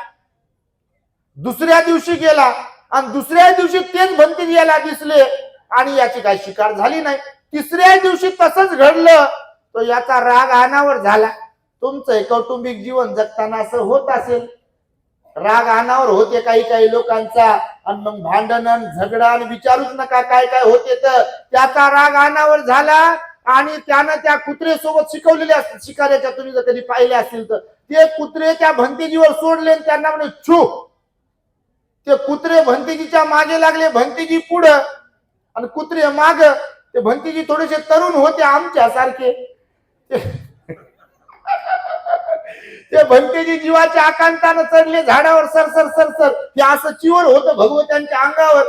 दुसऱ्या दिवशी गेला आणि दुसऱ्या दिवशी तेच भंतेजी याला दिसले आणि याची काही शिकार झाली नाही. तिसऱ्या दिवशी तसंच घडलं, तो याचा राग अनावर झाला. तुमचं कौटुंबिक जीवन जगताना असं होत असेल, राग अनावर होते काही काही लोकांचा, आणि मग भांडण झगडा आणि विचारूच नका काय काय होते. तर त्याचा राग अनावर झाला आणि त्यानं त्या कुत्रे सोबत शिकवलेले असतात शिकाऱ्याच्या, तुम्ही जर कधी पाहिले असतील तर, ते कुत्रे त्या भंतेजीवर सोडले आणि त्यांना म्हणे छू. ते कुत्रे भंतेजीच्या मागे लागले, भंतेजी पुढं आणि कुत्रे माग. ते भंतेजी थोडेसे तरुण होते आमच्या सारखे. ते भंतेजी जीवाच्या आकांतानं चढले झाडावर, सर सर सर सर. ते असं चिवर होतं भगवंतांच्या अंगावर.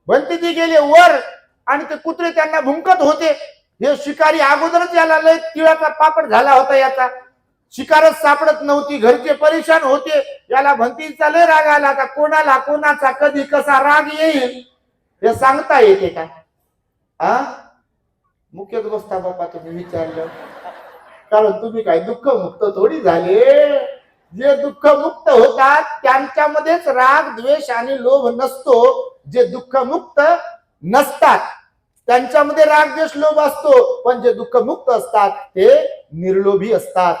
भंतेजी गेले वर आणि ते कुत्रे त्यांना भुंकत होते. हे शिकारी अगोदरच याला लय तिळाचा पापड झाला होता, याचा शिकारच सापडत नव्हती, घरचे परेशान होते, याला भंतीचा लय राग आला. आता कोणाला कोणाचा कधी कसा राग येईल हे सांगता येते का? हा, मुख्यच बसता बाबा तुम्ही विचारलं, कारण तुम्ही काय दुःख मुक्त थोडी झाले. जे दुःख मुक्त होतात त्यांच्यामध्येच राग द्वेष आणि लोभ नसतो. जे दुःख मुक्त नसतात त्यांच्यामध्ये राग द्वेष लोभ असतो. पण जे दुःख मुक्त असतात ते निर्लोभी असतात,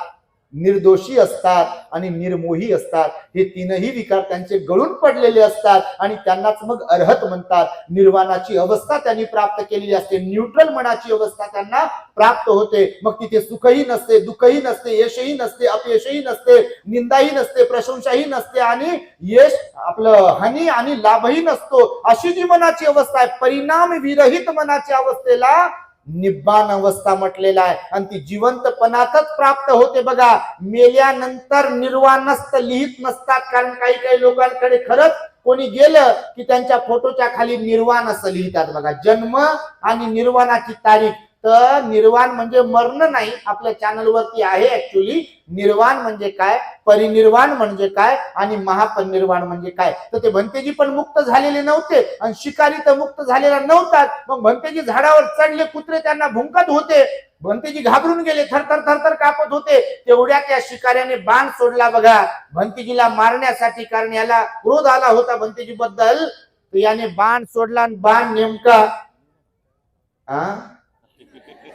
निर्दोषी असतात आणि निर्मोही असतात. हे तीनही विकार त्यांचे गळून पडलेले असतात आणि त्यांनाच मग अर्हत म्हणतात. निर्वाणाची अवस्था त्यांनी प्राप्त केलेली असते, न्यूट्रल मनाची अवस्था त्यांना प्राप्त होते. मग तिथे सुखही नसते, दुःखही नसते, यशही नसते, अपयशही नसते, निंदाही नसते, प्रशंसाही नसते आणि यश आपलं हानी आणि लाभही नसतो. अशी जी मनाची अवस्था आहे, परिणाम विरहित मनाची अवस्थेला निब्बाण अवस्था म्हटलेला आहे. आणि ती जिवंतपणातच प्राप्त होते बघा. मेल्यानंतर निर्वाणस्थ लिहित नसतात, कारण काही काही लोकांकडे खरंच कोणी गेलं की त्यांच्या फोटोच्या खाली निर्वाण असं लिहितात बघा, जन्म आणि निर्वाणाची तारीख. तर निर्वाण म्हणजे मरण नाही, आपल्या चॅनल वरती आहे ऍक्च्युली. निर्वाण म्हणजे काय, परिनिर्वाण म्हणजे काय आणि महापरिनिर्वाण म्हणजे काय. तर ते भंतेजी पण मुक्त झालेले नव्हते आणि शिकारी तर मुक्त झालेला नव्हता. मग भंतेजी झाडावर चढले, कुत्रे त्यांना भुंकत होते, भंतेजी घाबरून गेले, थरथर थरथर कापत होते. तेवढ्या त्या शिकाऱ्याने बाण सोडला बघा भंतेजीला मारण्यासाठी, कारण याला क्रोध आला होता भंतेजी बद्दल. याने बाण सोडला आणि बाण नेमका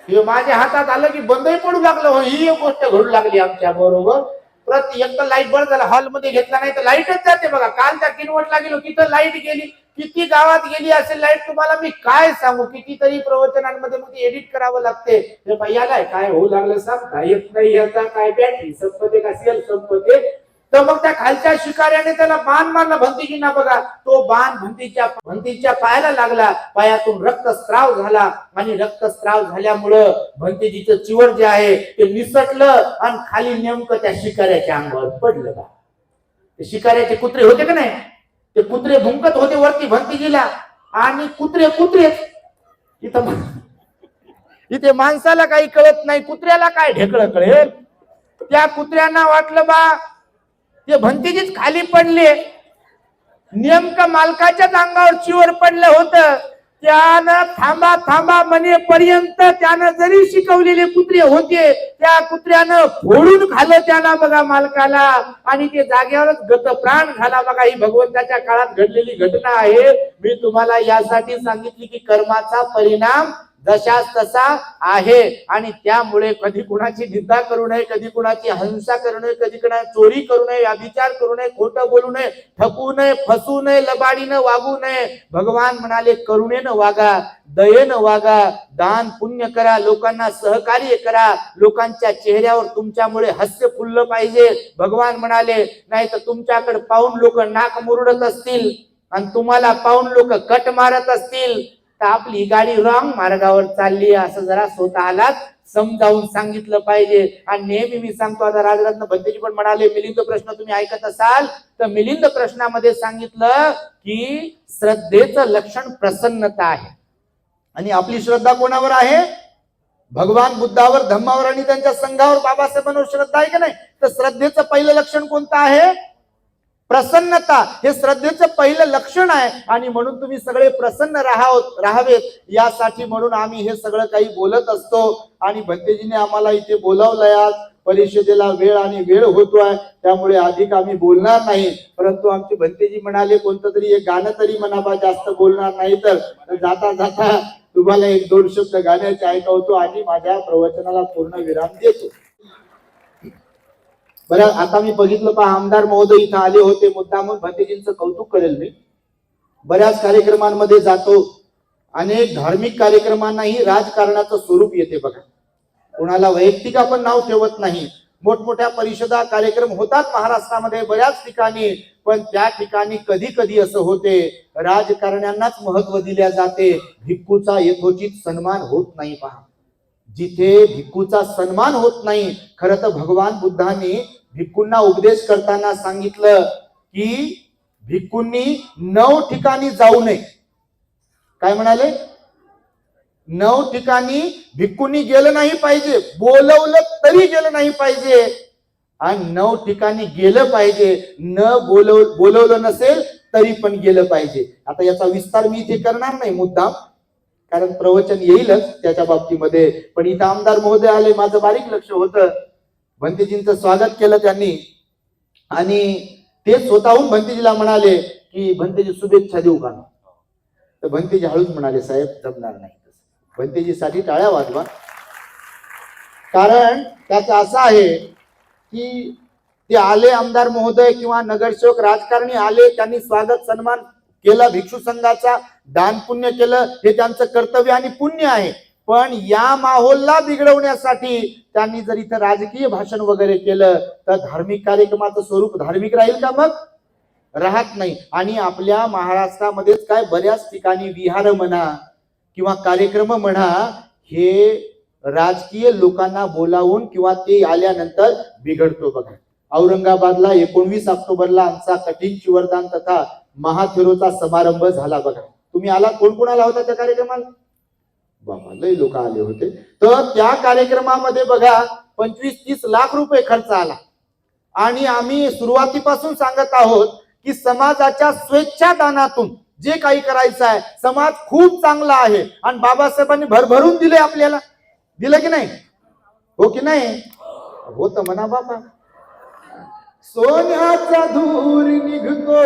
हे माझ्या हातात आलं की बंदही पडू लागलं. हो, ही एक गोष्ट घडू लागली आमच्या बरोबर. एकदा लाईट बंद झाला, हॉलमध्ये घेतला नाही तर लाईटच जाते बघा. काल त्या किनवटला गेलो, तिथं लाईट गेली, किती गावात गेली असेल लाईट तुम्हाला मी काय सांगू. कितीतरी प्रवचनांमध्ये एडिट करावं लागते. हे भैयाला काय होऊ लागलं सांगता येत नाही, याचा काय बॅटरी संपते का सेल संपते. तर मग त्या खालच्या शिकाऱ्याने त्याला बाण मारला भंतीजींना बघा. तो बाण भंतीच्या पायाला लागला, पायातून रक्तस्राव झाला आणि रक्तस्राव झाल्यामुळं भंतीजीचं चिवर जे आहे ते निसटलं आणि खाली नेमकं त्या शिकाऱ्याच्या अंगावर पडलं का. ते शिकाऱ्याचे कुत्रे होते का नाही, ते कुत्रे भुंकत होते वरती भंतीजीला. आणि कुत्रे इथे माणसाला काही कळत नाही, कुत्र्याला काय ढेकळं कळेल. त्या कुत्र्यांना वाटलं बा ते भंतीजीच खाली पडले, नेमकं मालकाच्याच अंगावर चिवर पडलं होतं. त्यानं थांबा थांबा म्हणेपर्यंत त्यानं जरी शिकवलेले कुत्रे होते, त्या कुत्र्यानं फोडून खाल्लं त्याला बघा मालकाला, आणि ते जागेवरच गतप्राण झाला बघा. ही भगवंताच्या काळात घडलेली घटना आहे. मी तुम्हाला यासाठी सांगितली की कर्माचा परिणाम जशाच तसा आहे आणि त्यामुळे कधी कुणाची निंदा करू नये, कधी कुणाची हिंसा करू नये, कधी कुणा चोरी करू नये, व्यभिचार करू नये, खोटं बोलू नये, ठकू नये, फसू नये, लबाडीनं वागू नये. भगवान म्हणाले करुणेनं वागा, दयेनं वागा, दान पुण्य करा, लोकांना सहकार्य करा, लोकांच्या चेहऱ्यावर तुमच्यामुळे हास्य फुललं पाहिजे. भगवान म्हणाले नाही तर तुमच्याकडे पाहून लोक नाक मुरडत असतील आणि तुम्हाला पाहून लोक कट मारत असतील तर आपली गाडी रॉंग मार्गावर चालली असं जरा स्वतःला समजावून सांगितलं पाहिजे. आणि नेहमी मी सांगतो, आता राजरत्न भंतेजी पण म्हणाले मिलिंद प्रश्न तुम्ही ऐकत असाल तर मिलिंद प्रश्नामध्ये सांगितलं की श्रद्धेचं लक्षण प्रसन्नता आहे. आणि आपली श्रद्धा कोणावर आहे? भगवान बुद्धावर, धम्मावर आणि त्यांच्या संघावर, बाबासाहेबांवर श्रद्धा आहे का नाही. तर श्रद्धेचं पहिलं लक्षण कोणतं आहे? प्रसन्नता. हे श्रद्धेचं पहिलं लक्षण आहे आणि म्हणून तुम्ही सगळे प्रसन्न राहावेत यासाठी म्हणून आम्ही हे सगळं काही बोलत असतो. आणि भंतेजीने आम्हाला इथे बोलावलंय, आज परिषदेला वेळ आणि वेळ होतोय त्यामुळे अधिक आम्ही बोलणार नाही. परंतु आमचे भंतेजी म्हणाले कोणतं तरी एक गाणं तरी म्हणाबा, जास्त बोलणार नाही तर जाता जाता तुम्हाला एक दोन शब्द गाण्याचे ऐकवतो आणि माझ्या प्रवचनाला पूर्ण विराम देतो. बरं, आता मी बघितलं पहा, आमदार महोदय इथं आले होते. मुद्दामून भंतेजींचं कौतुक करेल मी. बऱ्याच कार्यक्रमांमध्ये जातो, अनेक धार्मिक कार्यक्रमांनाही राजकारणाचं स्वरूप येते बघा. कोणाला वैयक्तिक आपण नाव ठेवत नाही. मोठमोठ्या परिषदा कार्यक्रम होतात महाराष्ट्रामध्ये बऱ्याच ठिकाणी, पण त्या ठिकाणी कधी कधी असं होते राजकारण्यांनाच महत्व दिले जाते, भिक्खूचा यथोचित सन्मान होत नाही. पहा, जिथे भिक्खूचा सन्मान होत नाही, खरं तर भगवान बुद्धांनी भिक्खूंना उपदेश करताना सांगितलं की भिक्खूंनी 9 ठिकाणी जाऊ नये. काय म्हणाले? 9 ठिकाणी भिक्खूंनी गेलं नाही पाहिजे, बोलवलं तरी गेलं नाही पाहिजे, आणि 9 ठिकाणी गेलं पाहिजे, बोलवलं नसेल तरी पण गेलं पाहिजे. आता याचा विस्तार मी इथे करणार नाही मुद्दाम, कारण प्रवचन येईलच त्याच्या बाबतीमध्ये. पण इथं आमदार महोदय आले, माझं बारीक लक्ष होतं. भंतेजींचं स्वागत केलं त्यांनी, आणि ते स्वतःहून भंतेजीला म्हणाले की भंतेजी शुभेच्छा देऊ का? तर भंतेजी हळूच म्हणाले, साहेब जमणार नाही. भंतेजीसाठी टाळ्या वाजवा. कारण त्याचं असं आहे की ते आले, आमदार महोदय किंवा नगरसेवक राजकारणी आले, त्यांनी स्वागत सन्मान केला, भिक्षू संघाचा दान पुण्य केलं, हे त्यांचं कर्तव्य आणि पुण्य आहे. पण या माहोलला बिघडवण्यासाठी त्यांनी जर इथं राजकीय भाषण वगैरे केलं तर धार्मिक कार्यक्रमाचं स्वरूप धार्मिक राहील का? मग राहत नाही. आणि आपल्या महाराष्ट्रामध्येच काय बऱ्याच ठिकाणी विहार म्हणा किंवा कार्यक्रम म्हणा, हे राजकीय लोकांना बोलावून किंवा ते आल्यानंतर बिघडतो. बघा, औरंगाबादला 19 ऑक्टोबरला आमचा कठीण चिवरदान तथा महाथिरोचा समारंभ झाला. बघा, तुम्ही आला, कोण कोण आला होता त्या कार्यक्रमाला? बाबा, लय लोक आले होते. तर त्या कार्यक्रमामध्ये बघा 25-30 लाख रुपये खर्च आला. आणि आम्ही सुरुवातीपासून सांगत आहोत की समाजाच्या स्वेच्छादानातून जे काही करायचं आहे, समाज खूप चांगला आहे आणि बाबासाहेबांनी भरभरून दिले आपल्याला. दिलं की नाही? हो की नाही? होत म्हणा बाबा. सोन्याचा धूर निघतो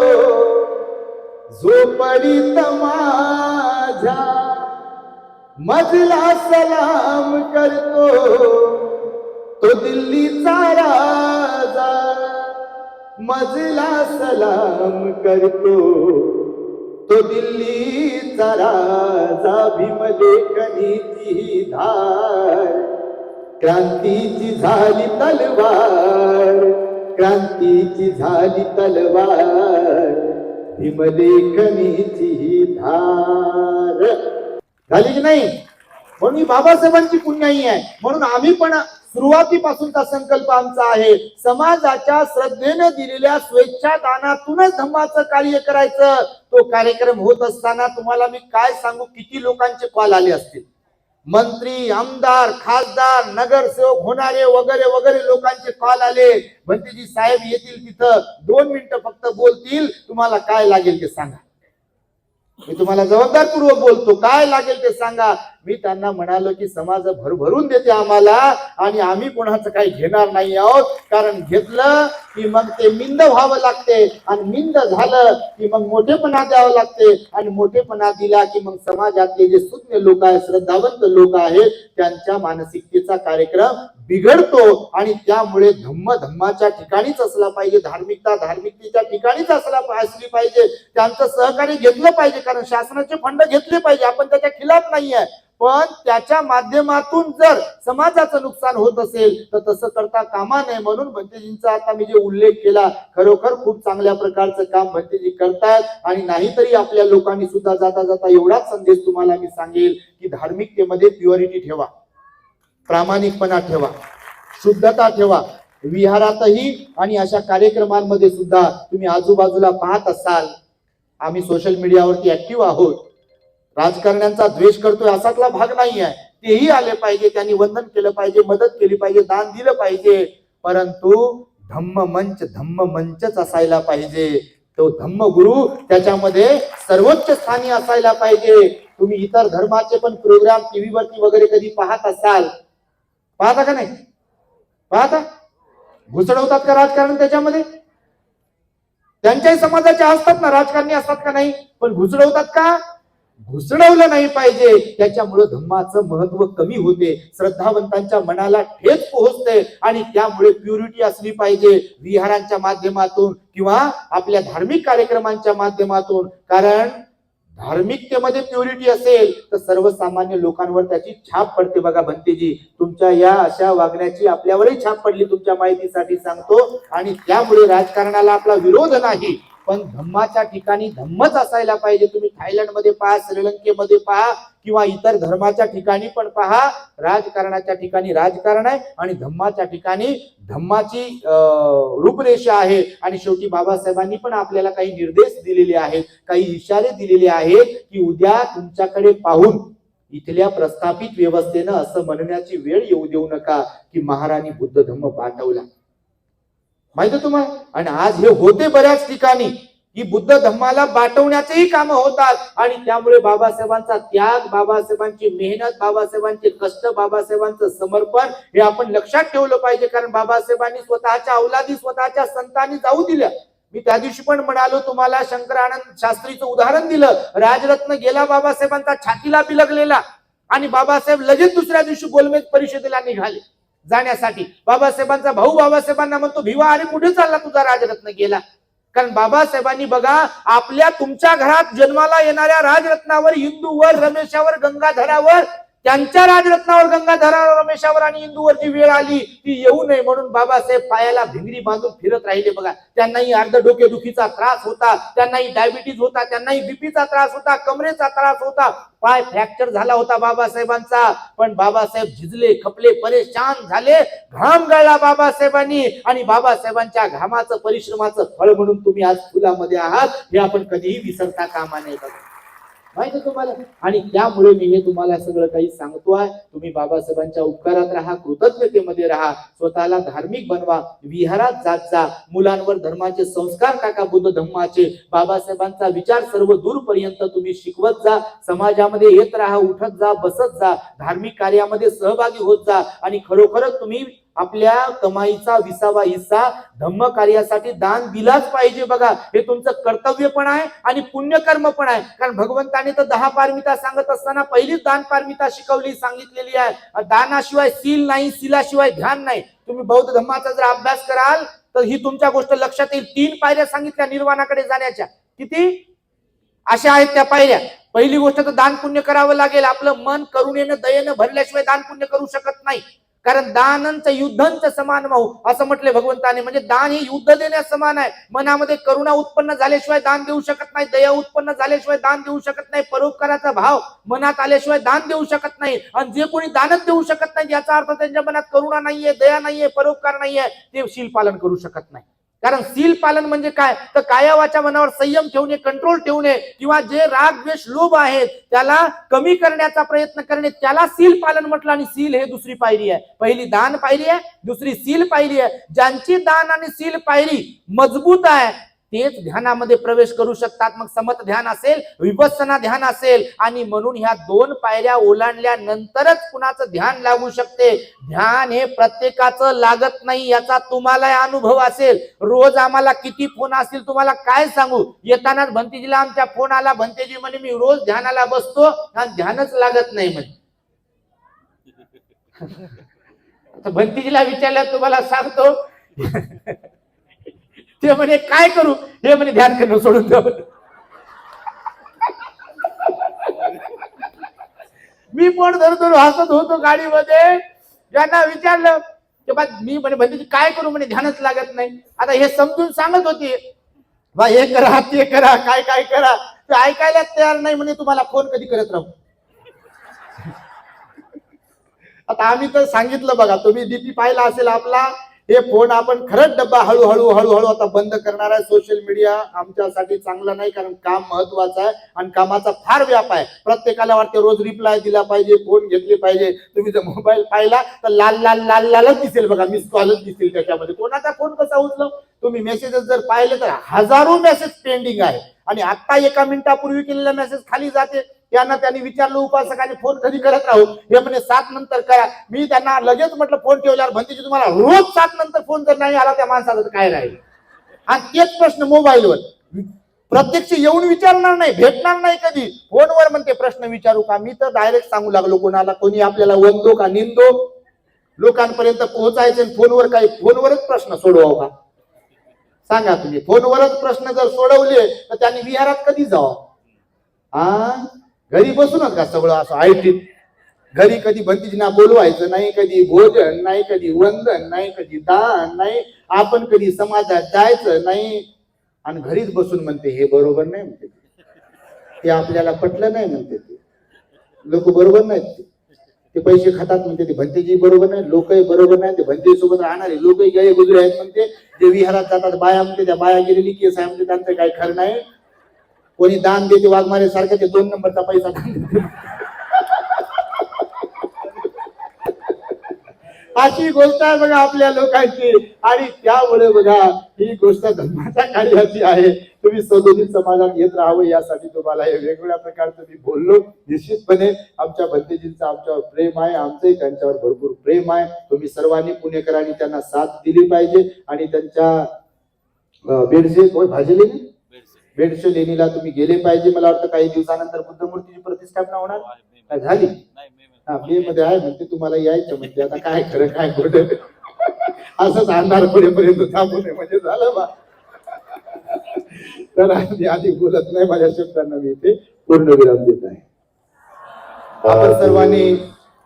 झोपडीत माझ्या, मजला सलाम करतो तो दिल्लीचा राजा, मजला सलाम करतो तो दिल्लीचा राजा. भीमलेखनीची धार, क्रांतीची झाली तलवार, क्रांतीची झाली तलवार, भीमलेखनीची धार. झाली की नाही? म्हणून ही बाबासाहेबांची पुण्याई आहे. म्हणून आम्ही पण सुरुवातीपासूनचा संकल्प आमचा आहे, समाजाच्या श्रद्धेने दिलेल्या स्वेच्छादानातूनच धम्माचं कार्य करायचं. तो कार्यक्रम होत असताना तुम्हाला मी काय सांगू, किती लोकांचे कॉल आले असतील. मंत्री, आमदार, खासदार, नगरसेवक होणारे वगैरे वगैरे लोकांचे कॉल आले. भंतेजी साहेब येतील तिथं, 2 मिनिटं फक्त बोलतील, तुम्हाला काय लागेल ते सांगा. मी तुम्हाला जबाबदारपूर्वक बोलतो, काय लागेल ते सांगा. मी त्यांना म्हणालो की समाज भरभरून देते आम्हाला आणि आम्ही कोणाचं काही घेणार नाही आहोत. कारण घेतलं की मग ते मिंद व्हावं लागते आणि मिंद झालं की मग मोठेपणा द्यावं लागते आणि मोठेपणा दिला की मग समाजातले जे सुज्ञ लोक आहेत, श्रद्धावंत लोक आहेत, त्यांच्या मानसिकतेचा कार्यक्रम बिघडतो. आणि त्यामुळे धम्माच्या ठिकाणीच असला पाहिजे, धार्मिकतेच्या ठिकाणीच असली पाहिजे. त्यांचं सहकार्य घेतलं पाहिजे, कारण शासनाचे फंड घेतले पाहिजे, आपण त्याच्या खिलाफ नाही आहे. पण त्याच्या माध्यमातून जर समाजाचं नुकसान होत असेल तर तसं करता कामा नये. म्हणून भंतेजींचा आता मी जे उल्लेख केला, खरोखर खूप चांगल्या प्रकारचं काम भंतेजी करतायत. आणि नाहीतरी आपल्या लोकांनी सुद्धा जाता जाता एवढाच संदेश तुम्हाला मी सांगेल की धार्मिकतेमध्ये प्युरिटी ठेवा, प्रामाणिकपणा ठेवा, शुद्धता ठेवा. विहारातही आणि अशा कार्यक्रमांमध्ये सुद्धा तुम्ही आजूबाजूला पाहत असाल, आम्ही सोशल मीडियावरती ऍक्टिव्ह आहोत. राजकारण्यांचा द्वेष करतोय असातला भाग नाही आहे. तेही आले पाहिजे, त्यांनी वंदन केलं पाहिजे, मदत केली पाहिजे, दान दिलं पाहिजे. परंतु धम्म मंचच असायला पाहिजे. तो धम्मगुरु त्याच्यामध्ये सर्वोच्च स्थानी असायला पाहिजे. तुम्ही इतर धर्माचे पण प्रोग्राम टीव्हीवरती वगैरे कधी पाहत असाल, पाहता का नाही? पाहता? घुसडवतात का राजकारण त्याच्यामध्ये? त्यांच्याही समाजाचे असतात ना, राजकारणी असतात का नाही? पण घुसडवतात का? घुसडवलं नाही पाहिजे. त्याच्यामुळे धम्माचं महत्व कमी होते, श्रद्धावंतांच्या मनाला ठेच पोहोचते आणि त्यामुळे प्युरिटी असली पाहिजे विहारांच्या माध्यमातून किंवा आपल्या धार्मिक कार्यक्रमांच्या माध्यमातून. कारण धार्मिकतेमध्ये प्युरिटी असेल तर सर्वसामान्य लोकांवर त्याची छाप पडते. बघा भंतेजी, तुमच्या या अशा वागण्याची आपल्यावरही छाप पडली, तुमच्या माहितीसाठी सांगतो. आणि त्यामुळे राजकारणाला आपला विरोध नाही, पण धम्माच्या ठिकाणी धम्मच असायला पाहिजे. तुम्ही थायलंडमध्ये पहा, श्रीलंकेमध्ये पहा किंवा इतर धर्माच्या ठिकाणी पण पहा, राजकारणाच्या ठिकाणी राजकारण आहे आणि धम्माच्या ठिकाणी धम्माची रूपरेषा आहे. आणि शेवटी बाबासाहेबांनी पण आपल्याला काही निर्देश दिलेले आहेत, काही इशारे दिलेले आहेत की उद्या तुमच्याकडे पाहून इथल्या प्रस्थापित व्यवस्थेनं असं म्हणण्याची वेळ येऊ देऊ नका की महाराणी बुद्ध धम्म पाठवला. माहिती तुम्हाला, आणि आज हे होते बऱ्याच ठिकाणी की बुद्ध धम्माला बाटवण्याचेही काम होतात. आणि त्यामुळे बाबासाहेबांचा त्याग, बाबासाहेबांची मेहनत, बाबासाहेबांचे कष्ट, बाबासाहेबांचं समर्पण हे आपण लक्षात ठेवलं पाहिजे. कारण बाबासाहेबांनी स्वतःच्या अवलादी, स्वतःच्या संतांनी जाऊ दिल्या. मी त्या दिवशी पण म्हणालो तुम्हाला, शंकरानंद शास्त्रीचं उदाहरण दिलं. राजरत्न गेला बाबासाहेबांचा छातीला बिलगलेला, आणि बाबासाहेब लगेच दुसऱ्या दिवशी गोलमेज परिषदेला निघाले जाण्यासाठी. बाबासाहेबांचा भाऊ बाबासाहेबांना म्हणतो, भिवा अरे कुठे चालला तुझा राजरत्न गेला. कारण बाबासाहेबांनी बघा, आपल्या तुमच्या घरात जन्माला येणाऱ्या राजरत्नावर, हिंदूवर, रमेशावर, गंगाधरावर, त्यांच्या राजरत्नावर, गंगाधरावर, रमेशावर आणि हिंदूवर जी वेळ आली ती येऊ नये म्हणून बाबासाहेब पायाला भिंगरी बांधून फिरत राहिले. बघा, त्यांनाही अर्ध डोकेदुखीचा त्रास होता, त्यांनाही डायबिटीज होता, त्यांनाही बीपीचा त्रास होता, कमरेचा त्रास होता, पाय फ्रॅक्चर झाला होता बाबासाहेबांचा. पण बाबासाहेब झिजले, खपले, परेशान झाले, घाम गळला बाबासाहेबांनी. आणि बाबासाहेबांच्या घामाचं, परिश्रमाचं फळ म्हणून तुम्ही आज फुलामध्ये आहात, हे आपण कधीही विसरता कामा नये. बघा, माहिती तुम्हाला. आणि त्यामुळे मी हे तुम्हाला सगळं काही सांगतोय. तुम्ही बाबासाहेबांच्या उपकारात राहा, कृतज्ञतेमध्ये राहा, स्वतःला धार्मिक बनवा, विहारात जात जा, मुलांवर धर्माचे संस्कार टाका, बुद्ध धम्माचे. बाबासाहेबांचा विचार सर्व दूरपर्यंत तुम्ही शिकवत जा, समाजामध्ये येत राहा, उठत जा, बसत जा, धार्मिक कार्यामध्ये सहभागी होत जा. आणि खरोखरच तुम्ही आपल्या कमाईचा 20वा हिस्सा धम्म कार्यासाठी दान दिलाच पाहिजे. बघा, हे तुमचं कर्तव्य पण आहे आणि पुण्यकर्म पण आहे. कारण भगवंताने तर 10 पारमिता सांगत असताना पहिलीच दान पारमिता शिकवली, सांगितलेली आहे. दानाशिवाय सील नाही, सीलाशिवाय ध्यान नाही. तुम्ही बौद्ध धम्माचा जर अभ्यास कराल तर ही तुमच्या गोष्ट लक्षात येईल. 3 पायऱ्या सांगितल्या निर्वाणाकडे जाण्याच्या. किती अशा आहेत त्या पायऱ्या? पहिली गोष्ट तर दान पुण्य करावं लागेल. आपलं मन करुणेनं, दयेनं भरल्याशिवाय दान पुण्य करू शकत नाही. कारण दानंच युद्धंच समान भाऊ असं म्हटले भगवंताने. म्हणजे दान हे युद्ध देण्यास समान आहे. मनामध्ये करुणा उत्पन्न झाल्याशिवाय दान देऊ शकत नाही, दया उत्पन्न झाल्याशिवाय दान देऊ शकत नाही, परोपकाराचा भाव मनात आल्याशिवाय दान देऊ शकत नाही. आणि जे कोणी दानच देऊ शकत नाही, याचा अर्थ त्यांच्या मनात करुणा नाहीये, दया नाहीये, परोपकार नाहीये, ते शील पालन करू शकत नाही. कारण सील पालन म्हणजे काय, तर काया वाचा मनावर संयम ठेवणे, कंट्रोल ठेवणे, किंवा जे राग द्वेष लोभ आहेत त्याला कमी करण्याचा प्रयत्न करणे, त्याला सील पालन म्हटलं. आणि सील हे दुसरी पायरी आहे. पहिली दान पायरी आहे, दुसरी सील पायरी आहे. ज्यांची दान आणि सील पायरी मजबूत आहे तेच ध्यानामध्ये प्रवेश करू शकतात. मग समत ध्यान असेल, विपස්සना ध्यान असेल. आणि म्हणून ह्या 2 पायऱ्या ओलांडल्यानंतरच कुणाचं ध्यान लागू शकते. ध्यान हे प्रत्येकाचं लागत नाही, याचा तुम्हाला अनुभव असेल. रोज आम्हाला किती फोन असतील तुम्हाला काय सांगू. येतानाच भंतेजीला आमच्या फोन आला, भंतेजी म्हणे मी रोज ध्यानाला बसतो आणि ध्यानच लागत नाही म्हणे. भंतेजीला विचारलं तुम्हाला सांगतो, ते म्हणे काय करू, हे म्हणे ध्यान करणं सोडून द्या. मी पण धरून हसत होतो गाडीमध्ये. ज्यांना विचारलं मी म्हणे भंतेजी काय करू, म्हणे ध्यानच लागत नाही. आता हे समजून सांगत होती, बा हे करा ते करा, काय काय करा, ते ऐकायला तयार नाही. म्हणे तुम्हाला फोन कधी करत राहू. आता आम्ही तर सांगितलं बघा, तुम्ही डीपी पाहिला असेल आपला, हे फोन आपण खरंच डब्बा हळूहळू हळूहळू आता बंद करणार आहे. सोशल मीडिया आमच्यासाठी चांगला नाही, कारण काम महत्वाचं आहे आणि कामाचा फार व्याप आहे. प्रत्येकाला वाटते रोज रिप्लाय दिला पाहिजे, फोन घेतले पाहिजे. तुम्ही जर मोबाईल पाहिला तर लाल लाल लाल लालच दिसेल बघा, मिस कॉलच दिसतील त्याच्यामध्ये. कोणाचा फोन कसा उचलो. तुम्ही मेसेजेस जर पाहिले तर हजारो मेसेज पेंडिंग आहे. आणि आता 1 मिनिटापूर्वी केलेला मेसेज खाली जाते. त्यांनी विचारलं उपासकाने फोन कधी करत राहू, हे म्हणे 7 नंतर करा. मी त्यांना लगेच म्हटलं फोन ठेवल्यावर भंतेजी तुम्हाला रोज 7 नंतर फोन जर नाही आला त्या माणसाचं काय राहील. आणि तेच प्रश्न मोबाईलवर प्रत्यक्ष येऊन विचारणार नाही, भेटणार नाही कधी. फोनवर म्हणते प्रश्न विचारू का. मी तर डायरेक्ट सांगू लागलो कोणाला, कोणी आपल्याला वंदो का निंदो, लोकांपर्यंत पोहोचायचे फोनवर काही, फोनवरच प्रश्न सोडवा का सांगा तुम्ही. फोनवरच प्रश्न जर सोडवले तर त्यांनी विहारात कधी जावं. घरी बसूनच का सगळं असं आयटीत. घरी कधी भंतेजींना बोलवायचं नाही, कधी भोजन नाही, कधी वंदन नाही, कधी दान नाही, आपण कधी समाजात जायचं नाही. आणि घरीच बसून म्हणते हे बरोबर नाही, म्हणते ते आपल्याला पटलं नाही, म्हणते ते लोक बरोबर नाहीत, ते पैसे खातात म्हणते, ते भंतेजी बरोबर नाही, लोकही बरोबर नाही, ते भंतेजी सोबत राहणारे लोकही गाय गुजरे आहेत म्हणते. जे विहारात जातात बाया म्हणते, त्या बाया गेलेली केस आहे म्हणते, त्यांचं काही खरं नाही. कोणी दान देते वाघमारे सारखं, ते 2 नंबरचा पैसा दान देते. अशी गोष्ट आहे बघा आपल्या लोकांची. आणि त्यामुळे बघा ही गोष्ट धर्माच्या कार्याची आहे. तुम्ही सदोदित समाजात येत राहावं यासाठी तुम्हाला हे वेगवेगळ्या प्रकारचं मी बोललो. निश्चितपणे आमच्या भंतेजींचं आमच्यावर प्रेम आहे, आमचंही त्यांच्यावर भरपूर प्रेम आहे. तुम्ही सर्वांनी पुणेकरांनी त्यांना साथ दिली पाहिजे आणि त्यांच्या बेडशे भाजले बेडशे लेणीला तुम्ही गेले पाहिजे. मला वाटतं काही दिवसानंतर बुद्ध मूर्तीची प्रतिष्ठापना होणार काय झाली? हा, मे मध्ये आहे म्हणते, तुम्हाला यायचं म्हणते. आता काय खरं काय खोटं असंच अंधार पडेपर्यंत थांबू नये म्हणजे झालं बा. तर आधी बोलत नाही, माझ्या शब्दांना मी इथे पूर्णविराम देत आहे. आपण सर्वांनी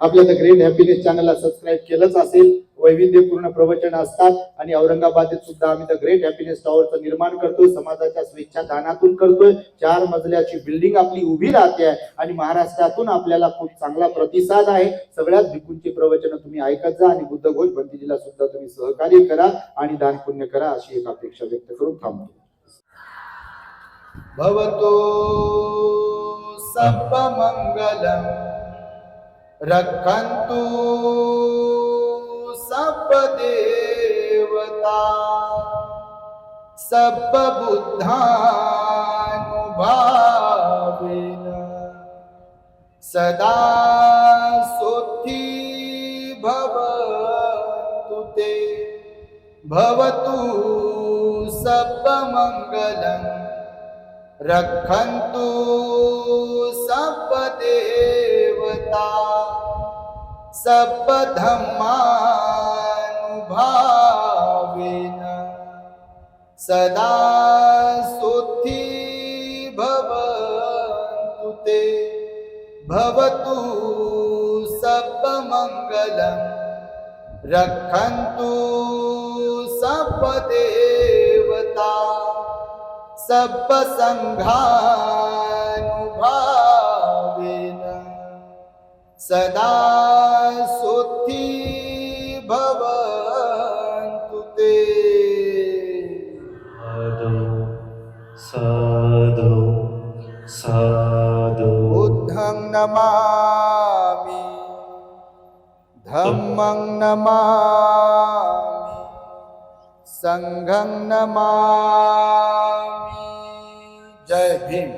आपल्या द ग्रेट हॅपीनेस चॅनलला सबस्क्राईब केलंच असेल. वैविध्यपूर्ण प्रवचन असतात आणि औरंगाबादेत सुद्धा आम्ही द ग्रेट हॅपीनेस टॉवरचं निर्माण करतोय. समाजाच्या स्वेच्छा दानातून करतोय. 4 मजल्याची बिल्डिंग आपली उभी राहते आहे आणि महाराष्ट्रातून आपल्याला खूप चांगला प्रतिसाद आहे. सगळ्याच भिक्खूंची प्रवचन तुम्ही ऐकत जा आणि बुद्धघोष भंतेजीला सुद्धा तुम्ही सहकार्य करा आणि दान पुण्य करा अशी एक अपेक्षा व्यक्त करून थांबतो. भवतो सर्वमंगलम् रक्षन्तु सर्वदेवता सर्वबुद्धानुभावेन सदा सोत्थी भवतु ते. भवतु सर्वमंगलम् रक्षन्तु सर्वदेवता सर्वधर्मानुभावेन सदा सोत्थी भवन्तु ते. भवतु सर्वमंगलम् रक्षन्तु सर्वदेवता सर्वसंघानुभावेन सदा सोत्थी भवन्तु ते. साधु साधु बुद्धं नमामि, धम्मं नमामि, संघं नमामि. जय भीम.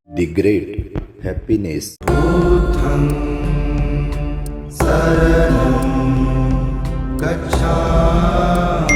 The Great Happiness. बुद्धं शरणं गच्छामि.